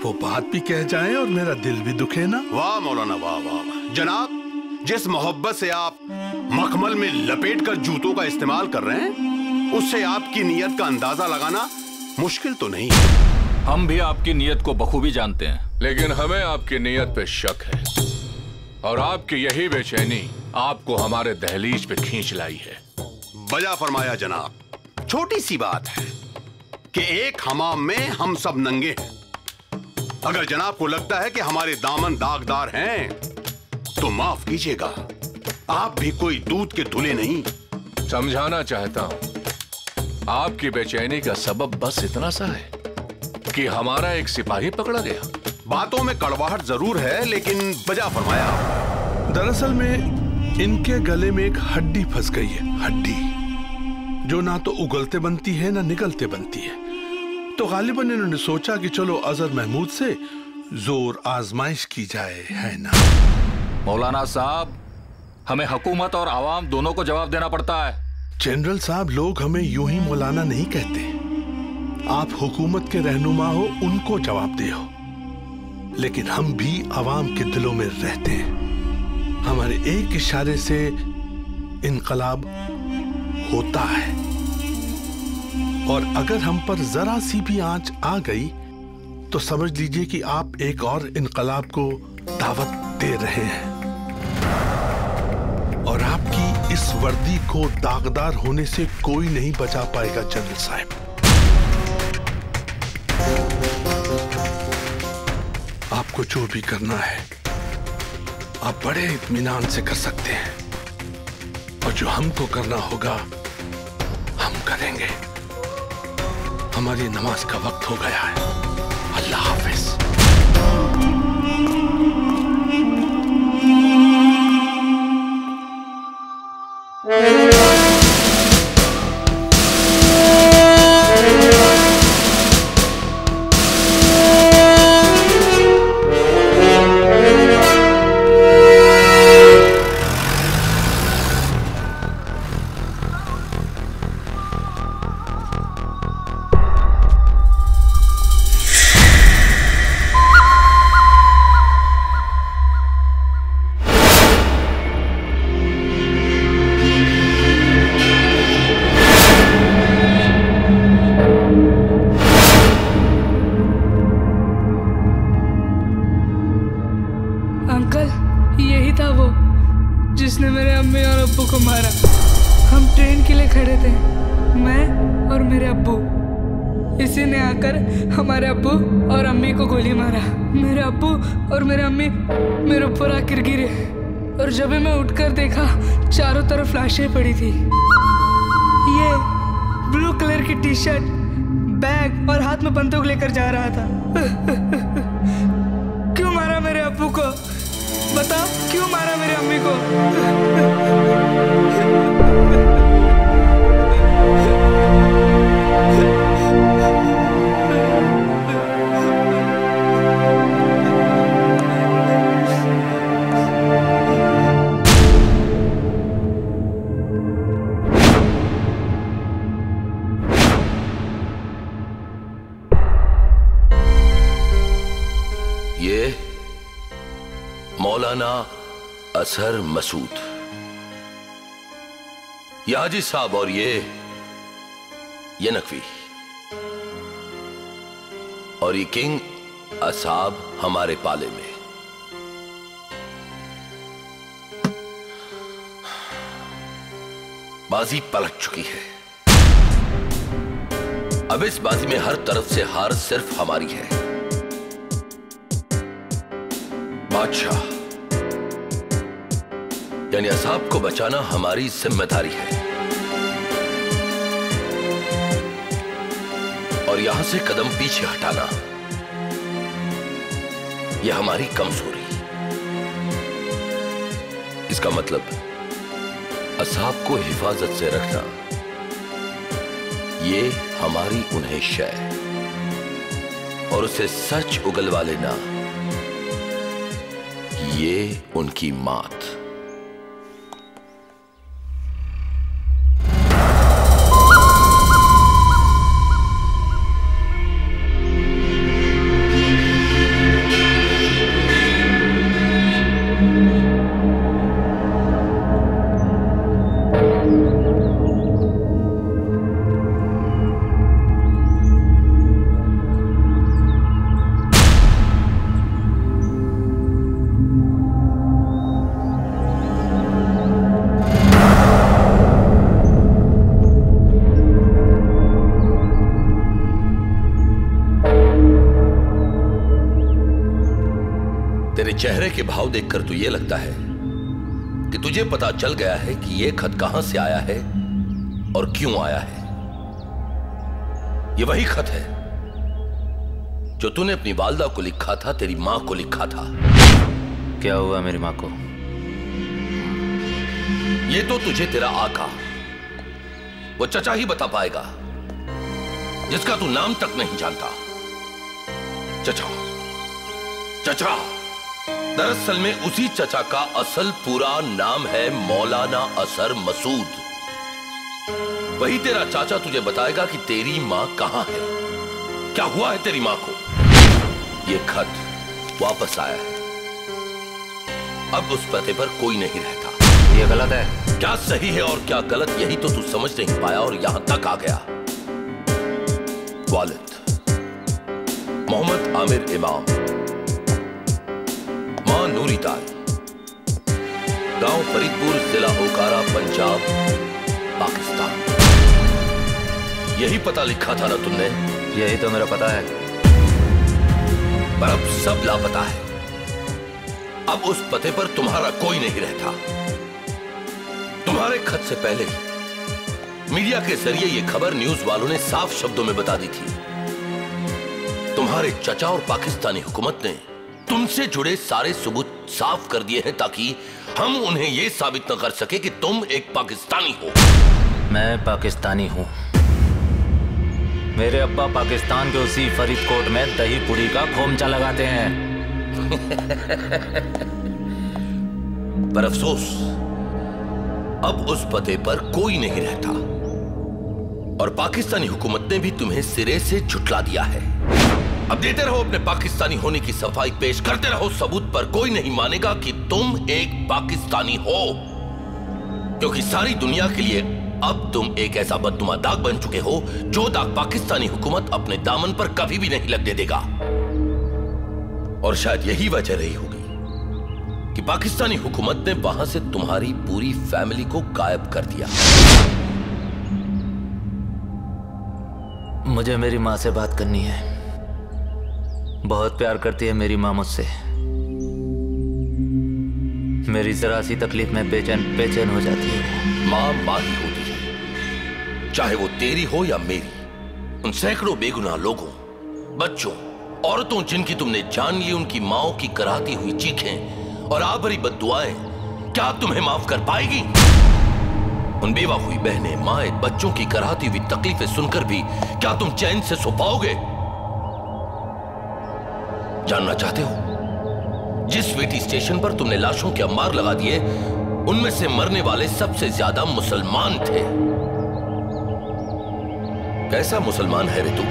[SPEAKER 1] वो बात भी कह जाए और मेरा दिल भी दुखे ना।
[SPEAKER 12] वाह मौलाना, वाह वाह वाह। जनाब, जिस मोहब्बत से आप मखमल में लपेट कर जूतों का इस्तेमाल कर रहे हैं, उससे आपकी नीयत का अंदाजा लगाना मुश्किल तो नहीं है।
[SPEAKER 16] हम भी आपकी नीयत को बखूबी जानते हैं,
[SPEAKER 9] लेकिन हमें आपकी नीयत पे शक है और आपकी यही बेचैनी आपको हमारे दहलीज पे खींच लाई है।
[SPEAKER 12] बजा फरमाया जनाब। छोटी सी बात है कि एक हमाम में हम सब नंगे हैं। अगर जनाब को लगता है कि हमारे दामन दागदार हैं तो माफ कीजिएगा, आप भी कोई दूध के धुले नहीं।
[SPEAKER 9] समझाना चाहता हूं, आपकी बेचैनी का सबब बस इतना सा है कि हमारा एक सिपाही पकड़ा गया।
[SPEAKER 12] बातों में कड़वाहट जरूर है, लेकिन बजा फरमाया।
[SPEAKER 1] दरअसल में इनके गले में एक हड्डी फंस गई है, हड्डी जो ना तो उगलते बनती है ना निकलते बनती है। तो गालिबन इन्होंने सोचा कि चलो अजहर महमूद से जोर आजमाइश की जाए, है ना?
[SPEAKER 13] मौलाना साहब, हमें हुकूमत और आवाम दोनों को जवाब देना पड़ता है।
[SPEAKER 1] जनरल साहब, लोग हमें यूं ही मौलाना नहीं कहते। आप हुकूमत के रहनुमा हो, उनको जवाब दे हो, लेकिन हम भी आवाम के दिलों में रहते हैं। हमारे एक इशारे से इनकलाब होता है, और अगर हम पर जरा सी भी आंच आ गई तो समझ लीजिए कि आप एक और इनकलाब को दावत दे रहे हैं। और आपकी इस वर्दी को दागदार होने से कोई नहीं बचा पाएगा जनरल साहब। आपको जो भी करना है आप बड़े इत्मीनान से कर सकते हैं, और जो हमको करना होगा हम करेंगे। हमारी नमाज का वक्त हो गया है। अल्लाह हाफिज।
[SPEAKER 14] जब मैं उठकर देखा, चारों तरफ लाशें पड़ी थी। ये ब्लू कलर की टी शर्ट, बैग और हाथ में बंदूक लेकर जा रहा था। क्यों मारा मेरे अब्बू को? बताओ, क्यों मारा मेरे अम्मी को?
[SPEAKER 7] मौलाना अजहर मसूद, ये हाजी साहब, और ये नकवी, और ये किंग असाब हमारे पाले में। बाजी पलट चुकी है। अब इस बाजी में हर तरफ से हार सिर्फ हमारी है। बादशाह यानी असाब को बचाना हमारी जिम्मेदारी है, और यहां से कदम पीछे हटाना यह हमारी कमजोरी। इसका मतलब असाब को हिफाजत से रखना ये हमारी उन्हें शय, और उसे सच उगलवा लेना ये उनकी मात। चेहरे के भाव देखकर तो यह लगता है कि तुझे पता चल गया है कि यह खत कहां से आया है और क्यों आया है। यह वही खत है जो तूने अपनी वालदा को लिखा था, तेरी मां को लिखा था।
[SPEAKER 5] क्या हुआ मेरी मां को?
[SPEAKER 7] यह तो तुझे तेरा आका, वो चचा ही बता पाएगा, जिसका तू नाम तक नहीं जानता। चचा, चचा। दरअसल में उसी चचा का असल पूरा नाम है मौलाना असर मसूद। वही तेरा चाचा तुझे बताएगा कि तेरी मां कहां है, क्या हुआ है तेरी मां को। यह खत वापस आया है। अब उस पते पर कोई नहीं रहता।
[SPEAKER 5] यह गलत है।
[SPEAKER 7] क्या सही है और क्या गलत, यही तो तू समझ नहीं पाया और यहां तक आ गया। वालिद मोहम्मद आमिर इमाम, मां नूरी ताई, गांव फरीदपुर, जिला ओकारा, पंजाब, पाकिस्तान। यही पता लिखा था ना तुमने?
[SPEAKER 5] यही तो मेरा पता है।
[SPEAKER 7] पर अब सब लापता है। अब उस पते पर तुम्हारा कोई नहीं रहता। तुम्हारे खत से पहले मीडिया के जरिए यह खबर न्यूज वालों ने साफ शब्दों में बता दी थी। तुम्हारे चचा और पाकिस्तानी हुकूमत ने तुमसे जुड़े सारे सबूत साफ कर दिए हैं ताकि हम उन्हें यह साबित न कर सके कि तुम एक पाकिस्तानी हो।
[SPEAKER 5] मैं पाकिस्तानी हूं। मेरे अब्बा पाकिस्तान के उसी फरीदकोट में दही पुड़ी का खोमचा लगाते हैं।
[SPEAKER 7] पर अफसोस, अब उस पते पर कोई नहीं रहता और पाकिस्तानी हुकूमत ने भी तुम्हें सिरे से झुठला दिया है। अब देते रहो अपने पाकिस्तानी होने की सफाई, पेश करते रहो सबूत, पर कोई नहीं मानेगा कि तुम एक पाकिस्तानी हो, क्योंकि सारी दुनिया के लिए अब तुम एक ऐसा बदनुमा दाग बन चुके हो जो दाग पाकिस्तानी हुकूमत अपने दामन पर कभी भी नहीं लगने देगा। और शायद यही वजह रही होगी कि पाकिस्तानी हुकूमत ने वहां से तुम्हारी पूरी फैमिली को गायब कर दिया।
[SPEAKER 5] मुझे मेरी मां से बात करनी है। बहुत प्यार करती है मेरी मां मुझसे। मेरी जरा सी तकलीफ में बेचैन हो जाती है।
[SPEAKER 7] मां मां ही होती है, चाहे वो तेरी हो या मेरी। उन सैकड़ों बेगुनाह लोगों, बच्चों, औरतों जिनकी तुमने जान ली, उनकी माओं की कराहती हुई चीखें और आभरी बद्दुआएं क्या तुम्हें माफ कर पाएगी? उन बेवा हुई बहनें, माएं, बच्चों की कराहती हुई तकलीफें सुनकर भी क्या तुम चैन से सो पाओगे? जानना चाहते हो, जिस वेटी स्टेशन पर तुमने लाशों के अंबार लगा दिए, उनमें से मरने वाले सबसे ज्यादा मुसलमान थे। कैसा मुसलमान है रे तू?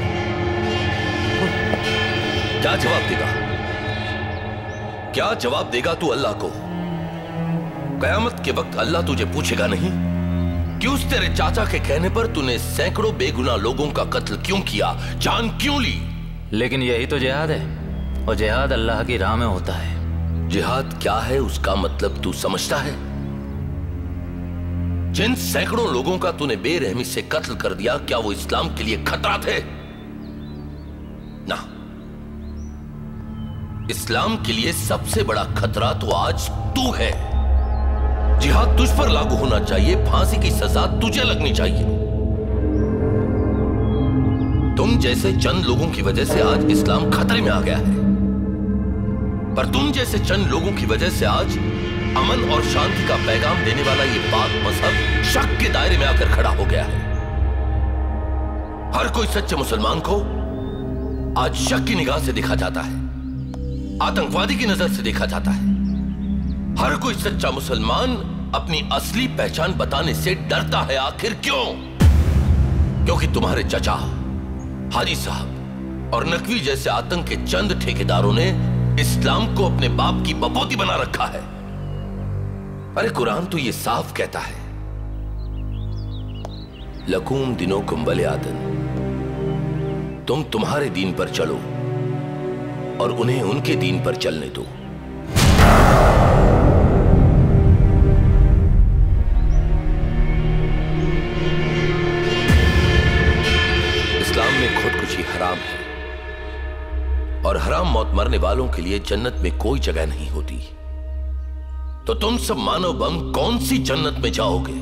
[SPEAKER 7] क्या जवाब देगा? क्या जवाब देगा तू अल्लाह को? कयामत के वक्त अल्लाह तुझे पूछेगा नहीं कि उस तेरे चाचा के कहने पर तूने सैकड़ों बेगुनाह लोगों का कत्ल क्यों किया, जान क्यों ली?
[SPEAKER 5] लेकिन यही तो जिहाद है, और जिहाद अल्लाह की राह में होता है।
[SPEAKER 7] जिहाद क्या है उसका मतलब तू समझता है? जिन सैकड़ों लोगों का तूने बेरहमी से कत्ल कर दिया, क्या वो इस्लाम के लिए खतरा थे? ना, इस्लाम के लिए सबसे बड़ा खतरा तो आज तू है। जिहाद तुझ पर लागू होना चाहिए, फांसी की सजा तुझे लगनी चाहिए। तुम जैसे चंद लोगों की वजह से आज इस्लाम खतरे में आ गया है, पर तुम जैसे चंद लोगों की वजह से आज अमन और शांति का पैगाम देने वाला ये पाक मजहब शक के दायरे में आकर खड़ा हो गया है। हर कोई सच्चे मुसलमान को आज शक की निगाह से देखा जाता है, आतंकवादी की नजर से देखा जाता है। हर कोई सच्चा मुसलमान अपनी असली पहचान बताने से डरता है। आखिर क्यों? क्योंकि तुम्हारे चचा, हाजी साहब और नकवी जैसे आतंक के चंद ठेकेदारों ने इस्लाम को अपने बाप की बपोती बना रखा है। अरे कुरान तो ये साफ कहता है, लकूम दिनोकुम वलियादन, तुम तुम्हारे दीन पर चलो और उन्हें उनके दीन पर चलने दो। इस्लाम में खुदकुशी हराम है, और हराम मौत मरने वालों के लिए जन्नत में कोई जगह नहीं होती। तो तुम सब मानव बम कौन सी जन्नत में जाओगे?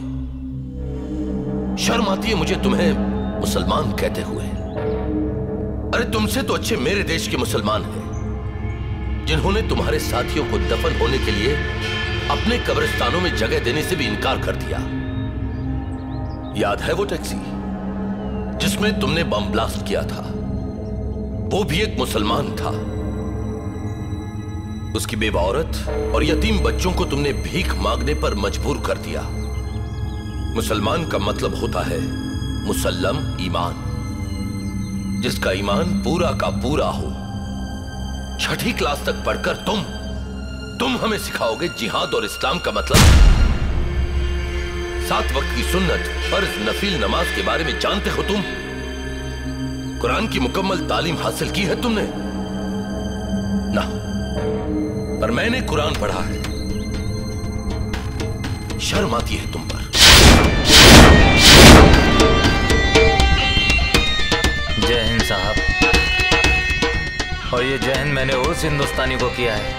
[SPEAKER 7] शर्म आती है मुझे तुम्हें मुसलमान कहते हुए। अरे तुमसे तो अच्छे मेरे देश के मुसलमान हैं, जिन्होंने तुम्हारे साथियों को दफन होने के लिए अपने कब्रिस्तानों में जगह देने से भी इनकार कर दिया। याद है वो टैक्सी जिसमें तुमने बम ब्लास्ट किया था? वो भी एक मुसलमान था। उसकी बेवा औरत और यतीम बच्चों को तुमने भीख मांगने पर मजबूर कर दिया। मुसलमान का मतलब होता है मुसल्लम ईमान, जिसका ईमान पूरा का पूरा हो। छठी क्लास तक पढ़कर तुम हमें सिखाओगे जिहाद और इस्लाम का मतलब? 7 वक्त की सुन्नत, फर्ज, नफिल नमाज के बारे में जानते हो तुम? कुरान की मुकम्मल तालीम हासिल की है तुमने? ना, पर मैंने कुरान पढ़ा है। शर्म आती है तुम पर।
[SPEAKER 5] जय हिंद साहब। और ये जय हिंद मैंने उस हिंदुस्तानी को किया है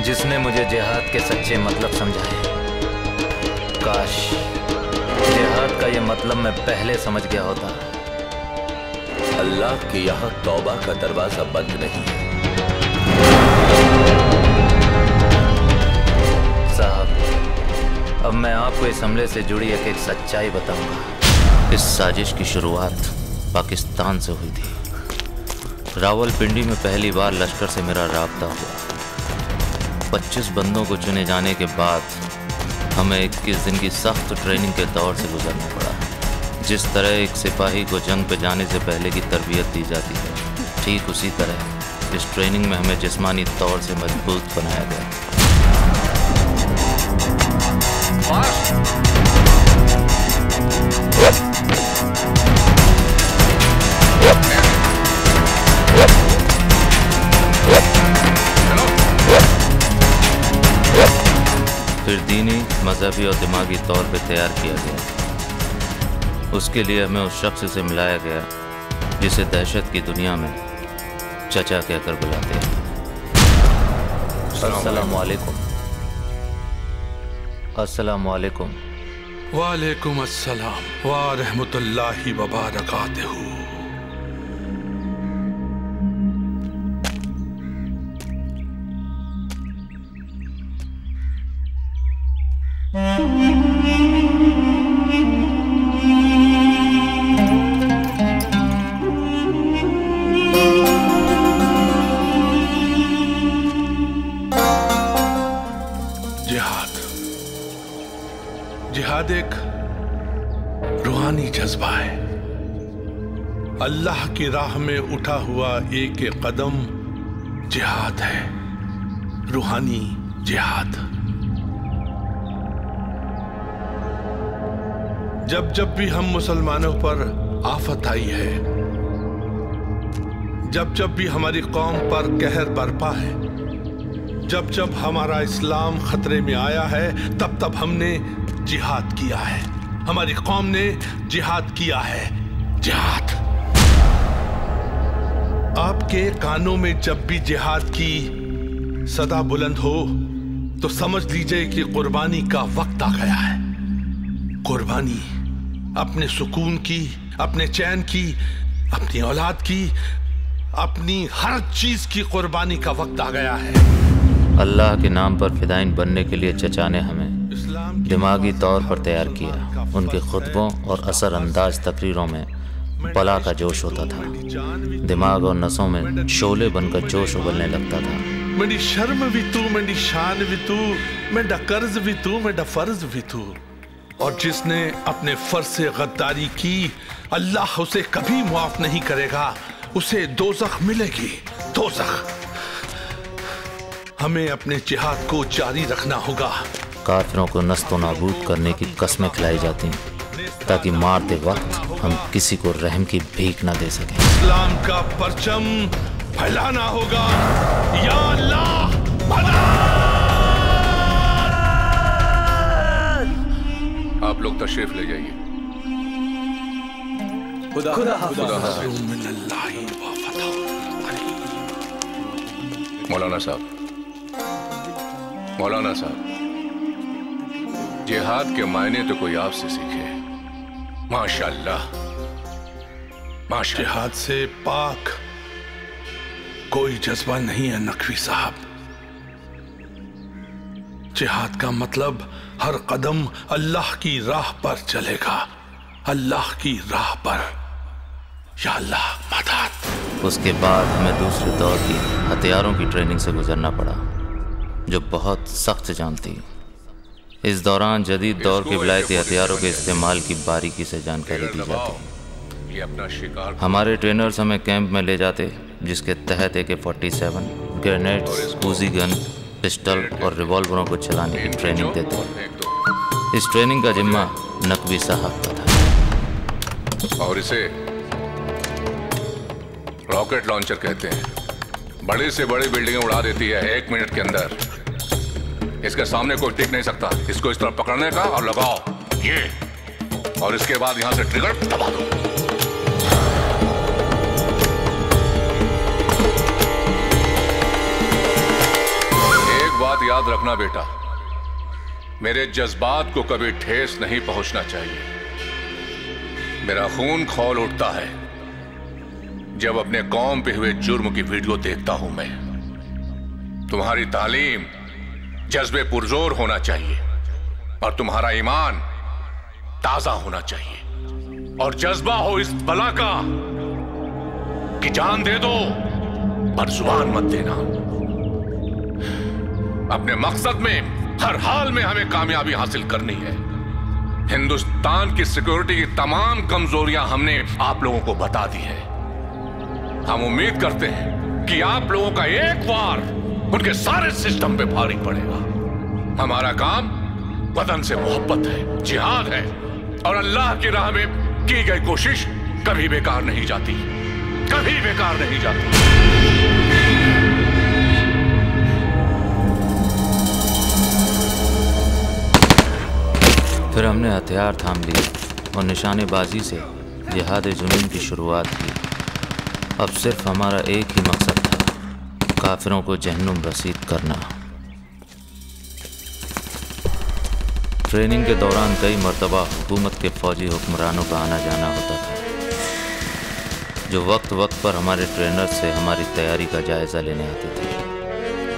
[SPEAKER 5] जिसने मुझे जिहाद के सच्चे मतलब समझाए। काश जिहाद का ये मतलब मैं पहले समझ गया होता।
[SPEAKER 7] अल्लाह के यहाँ तौबा का दरवाजा बंद नहीं है।
[SPEAKER 5] साहब, अब मैं आपको इस हमले से जुड़ी एक सच्चाई बताऊंगा। इस साजिश की शुरुआत पाकिस्तान से हुई थी। रावलपिंडी में पहली बार लश्कर से मेरा राब्ता हुआ। 25 बंदों को चुने जाने के बाद हमें 21 दिन की सख्त ट्रेनिंग के दौर से गुजरना पड़ा। जिस तरह एक सिपाही को जंग पे जाने से पहले की तरबियत दी जाती है, ठीक उसी तरह इस ट्रेनिंग में हमें जिस्मानी तौर से मजबूत बनाया गया। फिर दीनी, मजहबी और दिमागी तौर पे तैयार किया गया। उसके लिए हमें उस शख्स से मिलाया गया जिसे दहशत की दुनिया में चचा कहकर बुलाते हैं। अस्सलामु अलैकुम। अस्सलामु अलैकुम।
[SPEAKER 1] वालेकुम अस्सलाम व रहमतुल्लाहि व बरकातहू। जिहाद एक रूहानी जज्बा है। अल्लाह की राह में उठा हुआ एक कदम जिहाद है, रूहानी जिहाद। जब जब भी हम मुसलमानों पर आफत आई है, जब जब भी हमारी कौम पर कहर बरपा है, जब जब हमारा इस्लाम खतरे में आया है, तब तब हमने जिहाद किया है। हमारी कौम ने जिहाद किया है। जिहाद। आपके कानों में जब भी जिहाद की सदा बुलंद हो तो समझ लीजिए कि कुर्बानी का वक्त आ गया है। कुर्बानी, अपने सुकून की, अपने चैन की, अपनी औलाद की, अपनी हर चीज की कुर्बानी का वक्त आ गया है।
[SPEAKER 5] अल्लाह के नाम पर फिदाइन बनने के लिए चचा ने हमें दिमागी तौर पर तैयार किया। उनके खुतबों और असर अंदाज तकरीरों में बला का जोश होता था। दिमाग और नसों में शोले बनकर जोश उबलने लगता था।
[SPEAKER 1] मेरी शर्म भी तू, मेरी शान भी तू, मेरा कर्ज भी तू, मेरा फर्ज भी तू। और जिसने अपने फर्ज से गद्दारी की, अल्लाह उसे कभी माफ नहीं करेगा। उसे दोज़ख मिलेगी, दोज़ख। हमें अपने जिहाद को जारी रखना होगा।
[SPEAKER 5] काफिरों को नस्तो नाबूद करने की कस्में खिलाई जाती ताकि मारते वक्त हम किसी को रहम की भीख न दे सकें।
[SPEAKER 1] इस्लाम का परचम फैलाना होगा। या अल्लाह,
[SPEAKER 9] आप लोग तशरीफ ले जाइए।
[SPEAKER 17] खुदा
[SPEAKER 9] हाफिज़। मौलाना साहब, मौलाना साहब, जिहाद के मायने तो कोई आपसे सीखे। माशाअल्लाह, माशाअल्लाह।
[SPEAKER 1] जिहाद से पाक कोई जज्बा नहीं है नकवी साहब। जिहाद का मतलब हर कदम अल्लाह की राह पर चलेगा, अल्लाह की राह पर। या अल्लाह मदद।
[SPEAKER 5] उसके बाद हमें दूसरे दौर की हथियारों की ट्रेनिंग से गुजरना पड़ा, जो बहुत सख्त जान थी। इस दौरान जदीद दौर के विलायती हथियारों के इस्तेमाल की बारीकी से जानकारी दी जाती। हमारे ट्रेनर्स हमें कैंप में ले जाते, जिसके तहत AK-47, ग्रेनेड्स, उजी गन, पिस्टल और रिवॉल्वरों को चलाने की ट्रेनिंग देते। इस ट्रेनिंग का जिम्मा नकवी साहब का था।
[SPEAKER 9] और इसे रॉकेट लॉन्चर कहते हैं। बड़ी से बड़ी बिल्डिंगें उड़ा देती है 1 मिनट के अंदर। इसके सामने कोई टिक नहीं सकता। इसको इस तरह पकड़ने का और लगाओ ये, और इसके बाद यहां से ट्रिगर दबा दो। एक बात याद रखना बेटा, मेरे जज्बात को कभी ठेस नहीं पहुंचना चाहिए। मेरा खून खौल उठता है जब अपने कौम पे हुए जुर्म की वीडियो देखता हूं मैं। तुम्हारी तालीम जज्बे पुरजोर होना चाहिए और तुम्हारा ईमान ताजा होना चाहिए, और जज्बा हो इस बला का कि जान दे दो पर जुबान मत देना। अपने मकसद में हर हाल में हमें कामयाबी हासिल करनी है। हिंदुस्तान की सिक्योरिटी की तमाम कमजोरियां हमने आप लोगों को बता दी है। हम उम्मीद करते हैं कि आप लोगों का एक वार उनके सारे सिस्टम पे भारी पड़ेगा। हमारा काम वतन से मोहब्बत है, जिहाद है, और अल्लाह की राह में की गई कोशिश कभी बेकार नहीं जाती, कभी बेकार नहीं जाती।
[SPEAKER 5] फिर हमने हथियार थाम लिए और निशानेबाजी से जिहाद जुनून की शुरुआत की। अब सिर्फ हमारा एक ही मकसद था, काफिरों को जहन्नुम रसीद करना। ट्रेनिंग के दौरान कई मर्तबा हुकूमत के फौजी हुक्मरानों का आना जाना होता था, जो वक्त वक्त पर हमारे ट्रेनर से हमारी तैयारी का जायज़ा लेने आते थे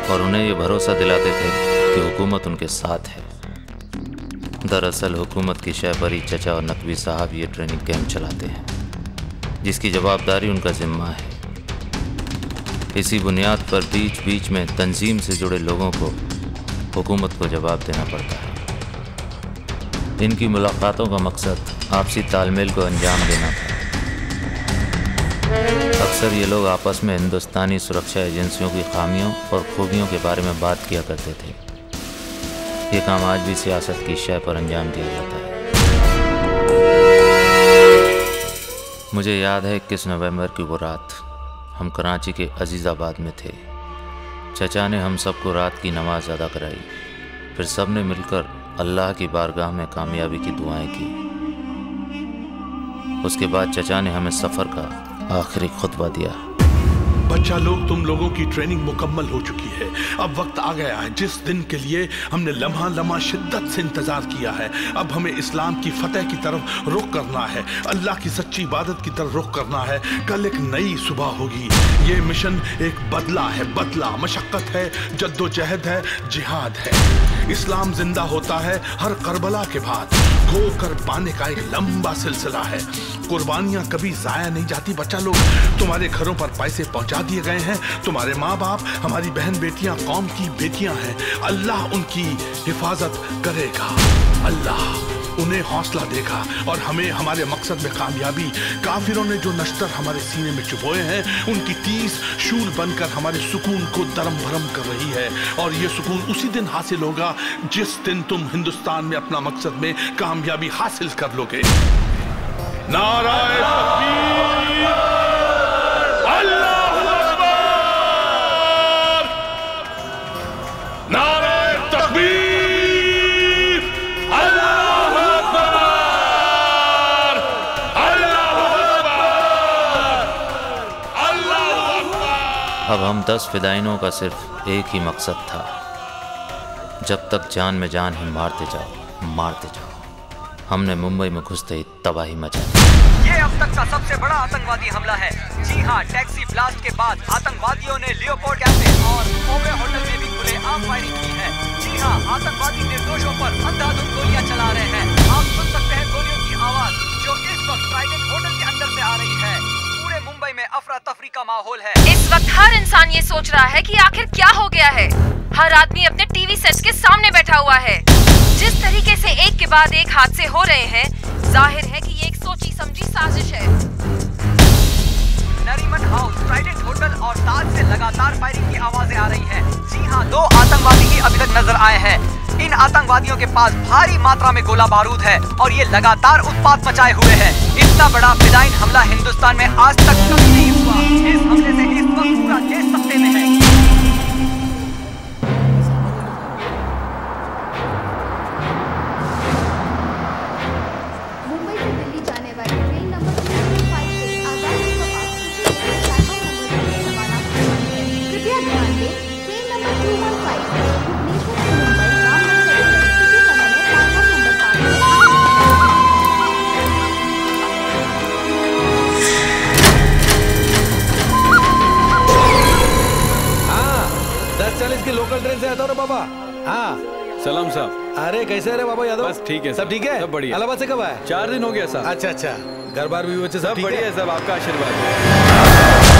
[SPEAKER 5] और उन्हें ये भरोसा दिलाते थे कि हुकूमत उनके साथ है। दरअसल हुकूमत की शहपरी चचा और नकवी साहब ये ट्रेनिंग कैंप चलाते हैं, जिसकी जवाबदारी उनका जिम्मा है। इसी बुनियाद पर बीच बीच में तंजीम से जुड़े लोगों को हुकूमत को जवाब देना पड़ता है। इनकी मुलाकातों का मकसद आपसी तालमेल को अंजाम देना था। अक्सर ये लोग आपस में हिंदुस्तानी सुरक्षा एजेंसियों की खामियों और खूबियों के बारे में बात किया करते थे। ये काम आज भी सियासत की शय पर अंजाम दिया जाता है। मुझे याद है 21 नवंबर की वो रात, हम कराची के अजीज़ाबाद में थे। चचा ने हम सबको रात की नमाज अदा कराई, फिर सब ने मिलकर अल्लाह की बारगाह में कामयाबी की दुआएं की। उसके बाद चचा ने हमें सफ़र का आखिरी खुतबा दिया।
[SPEAKER 1] बच्चा लोग, तुम लोगों की ट्रेनिंग मुकम्मल हो चुकी है। अब वक्त आ गया है जिस दिन के लिए हमने लम्हा लम्हा शिद्दत से इंतजार किया है। अब हमें इस्लाम की फतेह की तरफ रुख करना है, अल्लाह की सच्ची इबादत की तरफ रुख करना है। कल एक नई सुबह होगी। ये मिशन एक बदला है, बदला मशक्कत है, जद्दोजहद है, जिहाद है। इस्लाम जिंदा होता है हर करबला के बाद। खो कर पाने का एक लंबा सिलसिला है। कुर्बानियां कभी जाया नहीं जाती। बच्चा लोग, तुम्हारे घरों पर पैसे पहुंचा दिए गए हैं। तुम्हारे माँ बाप, हमारी बहन बेटियां कौम की बेटियां हैं। अल्लाह उनकी हिफाजत करेगा, अल्लाह उन्हें हौसला देगा और हमें हमारे मकसद में कामयाबी। काफिरों ने जो नश्तर हमारे सीने में चुभोए हैं, उनकी तीस शूल बनकर हमारे सुकून को दरम भरम कर रही है। और ये सुकून उसी दिन हासिल होगा जिस दिन तुम हिंदुस्तान में अपना मकसद में कामयाबी हासिल कर लोगे। नाराए तकबीर, अल्लाहु अकबर, नाराए तकबीर, अल्लाहु अकबर, अल्लाहु अकबर, अल्लाहु अकबर।
[SPEAKER 5] अब हम 10 फिदाइनों का सिर्फ एक ही मकसद था, जब तक जान में जान है मारते जाओ। हमने मुंबई में घुसते ही तबाही मचा दी।
[SPEAKER 2] ये अब तक का सबसे बड़ा आतंकवादी हमला है। जी हाँ, टैक्सी ब्लास्ट के बाद आतंकवादियों ने लियोपोल्ड कैफे और ओबरे होटल में भी खुलेआम फायरिंग की है। जी हाँ, आतंकवादी निर्दोषों पर अंधाधुंध गोलियां चला रहे हैं। आप सुन सकते हैं गोलियों की आवाज जो इस वक्त ट्राइडेंट होटल के अंदर से आ रही है। पूरे मुंबई में अफरा तफरी का माहौल है।
[SPEAKER 23] इस वक्त हर इंसान ये सोच रहा है कि आखिर क्या हो गया है। हर आदमी अपने टीवी सेट्स के सामने बैठा हुआ है। जिस तरीके से एक के बाद एक हादसे हो रहे हैं, जाहिर है कि ये एक सोची समझी साजिश है।
[SPEAKER 2] नरीमन हाउस, ट्राइडेंट होटल और ताज से लगातार फायरिंग की आवाजें आ रही हैं। जी हाँ, 2 आतंकवादी ही अभी तक नजर आए हैं। इन आतंकवादियों के पास भारी मात्रा में गोला बारूद है और ये लगातार उत्पात मचाए हुए हैं। इतना बड़ा फिदाइन हमला हिंदुस्तान में आज तक कभी नहीं हुआ। इस हमले से इस वक्त पूरा देश सत्ते में है।
[SPEAKER 17] लोकल ट्रेन से आता हूँ बाबा। हाँ
[SPEAKER 4] सलाम साहब।
[SPEAKER 17] अरे कैसे रे बाबा यादव?
[SPEAKER 4] बस ठीक है,
[SPEAKER 17] सब ठीक है,
[SPEAKER 4] सब बढ़िया।
[SPEAKER 17] इलाहाबाद से कब आए?
[SPEAKER 4] 4 दिन हो गया साहब।
[SPEAKER 17] अच्छा अच्छा, घर बार भी बच्चे
[SPEAKER 4] सब बढ़िया है साहब, आपका आशीर्वाद।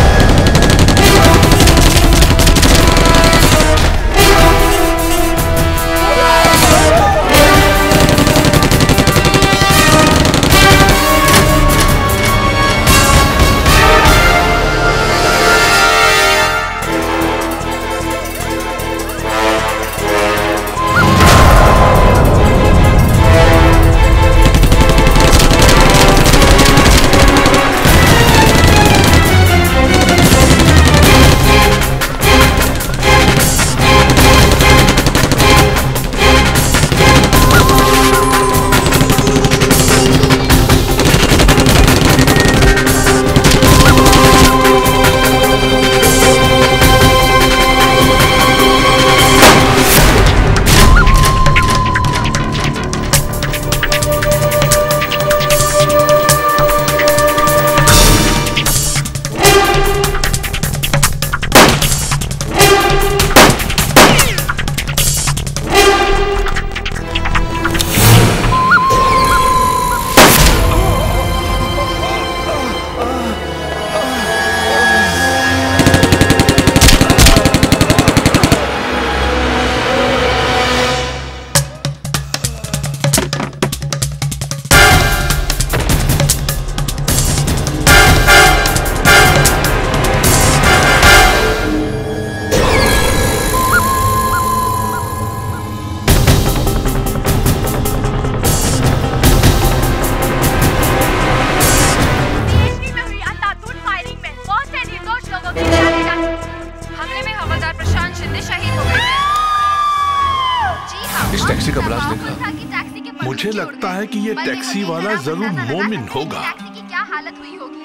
[SPEAKER 1] मुझे लगता है कि ये टैक्सी वाला जरूर मोमिन होगा।
[SPEAKER 22] क्या हालत हुई होगी।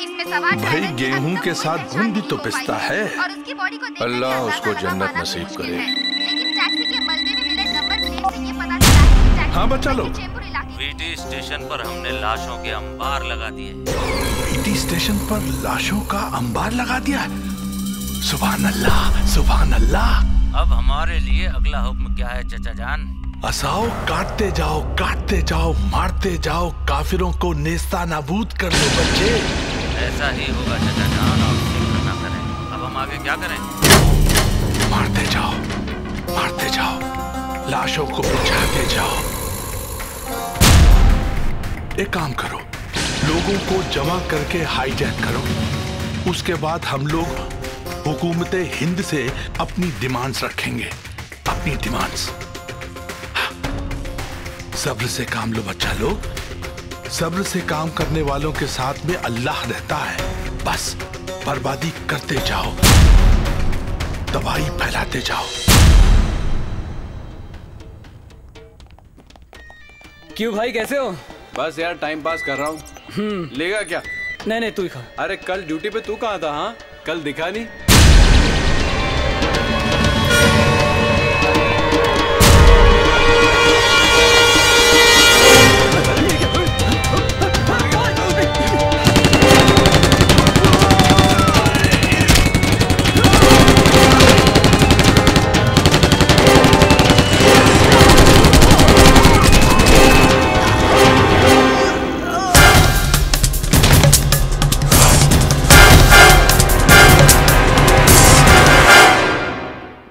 [SPEAKER 22] इसमें सवार
[SPEAKER 1] भाई गेहूं के साथ घूम भी तो पिसता है।
[SPEAKER 9] अल्लाह उसको जन्नत नसीब करे।
[SPEAKER 22] लेकिन टैक्सी के मलबे में मिले नंबर प्लेट से ये पता चला कि
[SPEAKER 1] हाँ बच्चा लोग,
[SPEAKER 5] वीटी स्टेशन पर हमने लाशों के अंबार लगा दिए।
[SPEAKER 1] वीटी स्टेशन पर लाशों का अंबार लगा दिया? सुभान अल्लाह, सुभान अल्लाह।
[SPEAKER 5] अब हमारे लिए अगला हुक्म क्या है चचा जान?
[SPEAKER 1] असाओ काटते जाओ, मारते जाओ, काफिरों को नेस्ता नाबूद कर दो बच्चे।
[SPEAKER 5] ऐसा ही होगा चचा जान, आप फिक्र ना करें। अब हम आगे क्या करें?
[SPEAKER 1] मारते जाओ, लाशों को बुझाते जाओ। एक काम करो, लोगों को जमा करके हाईजैक करो। उसके बाद हम लोग हुकूमत हिंद से अपनी डिमांड्स रखेंगे, अपनी डिमांड्स। सब्र से काम लो बच्चा लोग, सब्र से काम करने वालों के साथ में अल्लाह रहता है। बस बर्बादी करते जाओ, तबाही फैलाते जाओ।
[SPEAKER 18] क्यों भाई, कैसे हो?
[SPEAKER 4] बस यार टाइम पास कर रहा हूँ। लेगा क्या?
[SPEAKER 18] नहीं तू ही खा।
[SPEAKER 4] अरे कल ड्यूटी पे तू कहाँ था? हाँ, कल दिखा नहीं।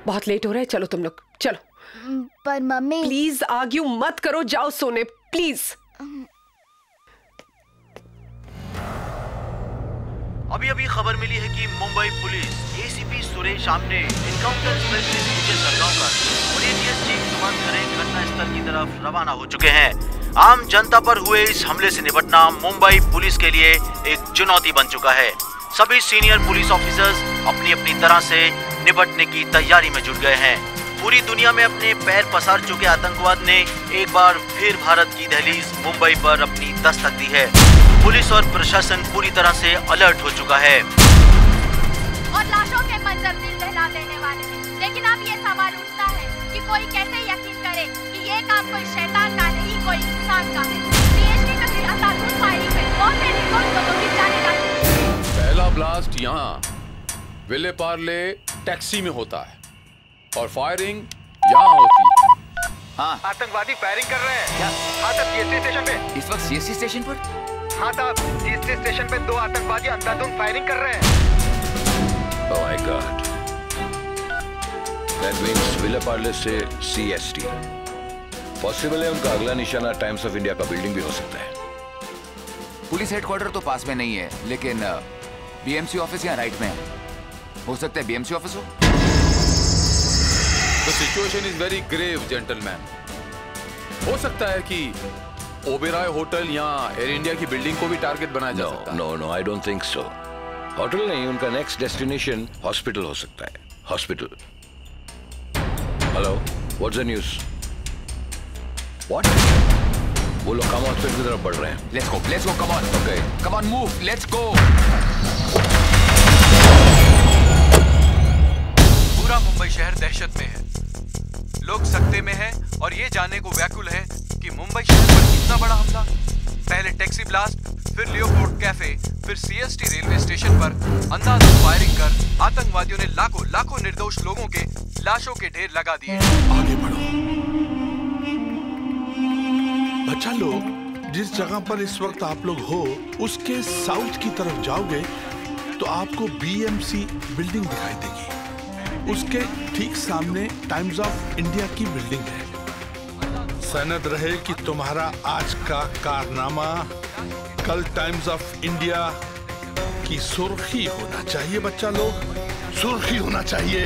[SPEAKER 19] बहुत लेट हो रहा है, चलो तुम लोग चलो।
[SPEAKER 20] पर मम्मी
[SPEAKER 19] प्लीज आर्ग्यू मत करो, जाओ सोने प्लीज।
[SPEAKER 10] अभी अभी खबर मिली है कि मुंबई पुलिस एसीपी सुरेश आमने, एनकाउंटर स्पेशलिस्ट विजय सरगांवकर और एटीएस चीफ सुमंत खरे घटनास्थल की तरफ रवाना हो चुके हैं। आम जनता पर हुए इस हमले से निपटना मुंबई पुलिस के लिए एक चुनौती बन चुका है। सभी सीनियर पुलिस ऑफिसर्स अपनी अपनी तरह से निपटने की तैयारी में जुट गए हैं। पूरी दुनिया में अपने पैर पसार चुके आतंकवाद ने एक बार फिर भारत की दहलीज मुंबई पर अपनी दस्तक दी है। पुलिस और प्रशासन पूरी तरह से अलर्ट हो चुका है।
[SPEAKER 22] और लाशों के मंजर दिल दहला देने वाले हैं। लेकिन अब ये सवाल उठता है कि कोई कैसे यकीन करे कि ये काम कोई शैतान का नहीं, कोई इंसान का है। डीएसपी का भी अंधाधुंध फायरिंग में बहुत से निर्दोष लोगों की जानें जा चुकी हैं।
[SPEAKER 16] पहला ब्लास्ट यहाँ विले पार्ले टैक्सी में होता है और फायरिंग यहाँ होती है।
[SPEAKER 21] हाँ, आतंकवादी फायरिंग कर रहे हैं। हाँ साहब, सीएसटी स्टेशन पे।
[SPEAKER 24] इस वक्त सीएसटी स्टेशन पर?
[SPEAKER 21] हाँ साहब, सीएसटी स्टेशन पे 2 आतंकवादी अंधाधुंध फायरिंग कर रहे हैं।
[SPEAKER 7] Oh my God. That means Vile Parle से CST. पॉसिबल है उनका अगला निशाना टाइम्स ऑफ इंडिया का बिल्डिंग भी हो सकता है।
[SPEAKER 24] पुलिस हेडक्वार्टर तो पास में नहीं है, लेकिन बीएमसी ऑफिस यहाँ राइट में है। हो सकता है बीएमसी ऑफिस हो।
[SPEAKER 16] The situation is very grave, gentlemen. हो सकता है कि ओबेरॉय होटल या एयर इंडिया की बिल्डिंग को भी टारगेट बनाया जा सकता है।
[SPEAKER 7] No, I don't think so. Hotel नहीं, उनका नेक्स्ट डेस्टिनेशन हॉस्पिटल हो सकता है। Hospital. Hello, what's the news? What? वो लोग काम हॉस्पिटल की तरफ बढ़ रहे हैं।
[SPEAKER 24] Let's go, come on.
[SPEAKER 7] Okay.
[SPEAKER 24] Come on, move, let's go.
[SPEAKER 3] पूरा मुंबई शहर दहशत में है। लोग सकते में हैं और ये जानने को व्याकुल हैं कि मुंबई शहर पर कितना बड़ा हमला। पहले टैक्सी ब्लास्ट, फिर लियोपोर्ट कैफे, फिर सीएसटी रेलवे स्टेशन पर अंधाधुंध फायरिंग कर आतंकवादियों ने लाखों निर्दोष लोगों के लाशों के ढेर लगा दिए।
[SPEAKER 1] आगे बढ़ो बच्चा लोग। जिस जगह पर इस वक्त आप लोग हो उसके साउथ की तरफ जाओगे तो आपको बीएमसी बिल्डिंग दिखाई देगी। उसके ठीक सामने टाइम्स ऑफ इंडिया की बिल्डिंग है। सनद रहे कि तुम्हारा आज का कारनामा कल टाइम्स ऑफ इंडिया की सुर्खी होना चाहिए। बच्चा लोग, सुर्खी होना चाहिए।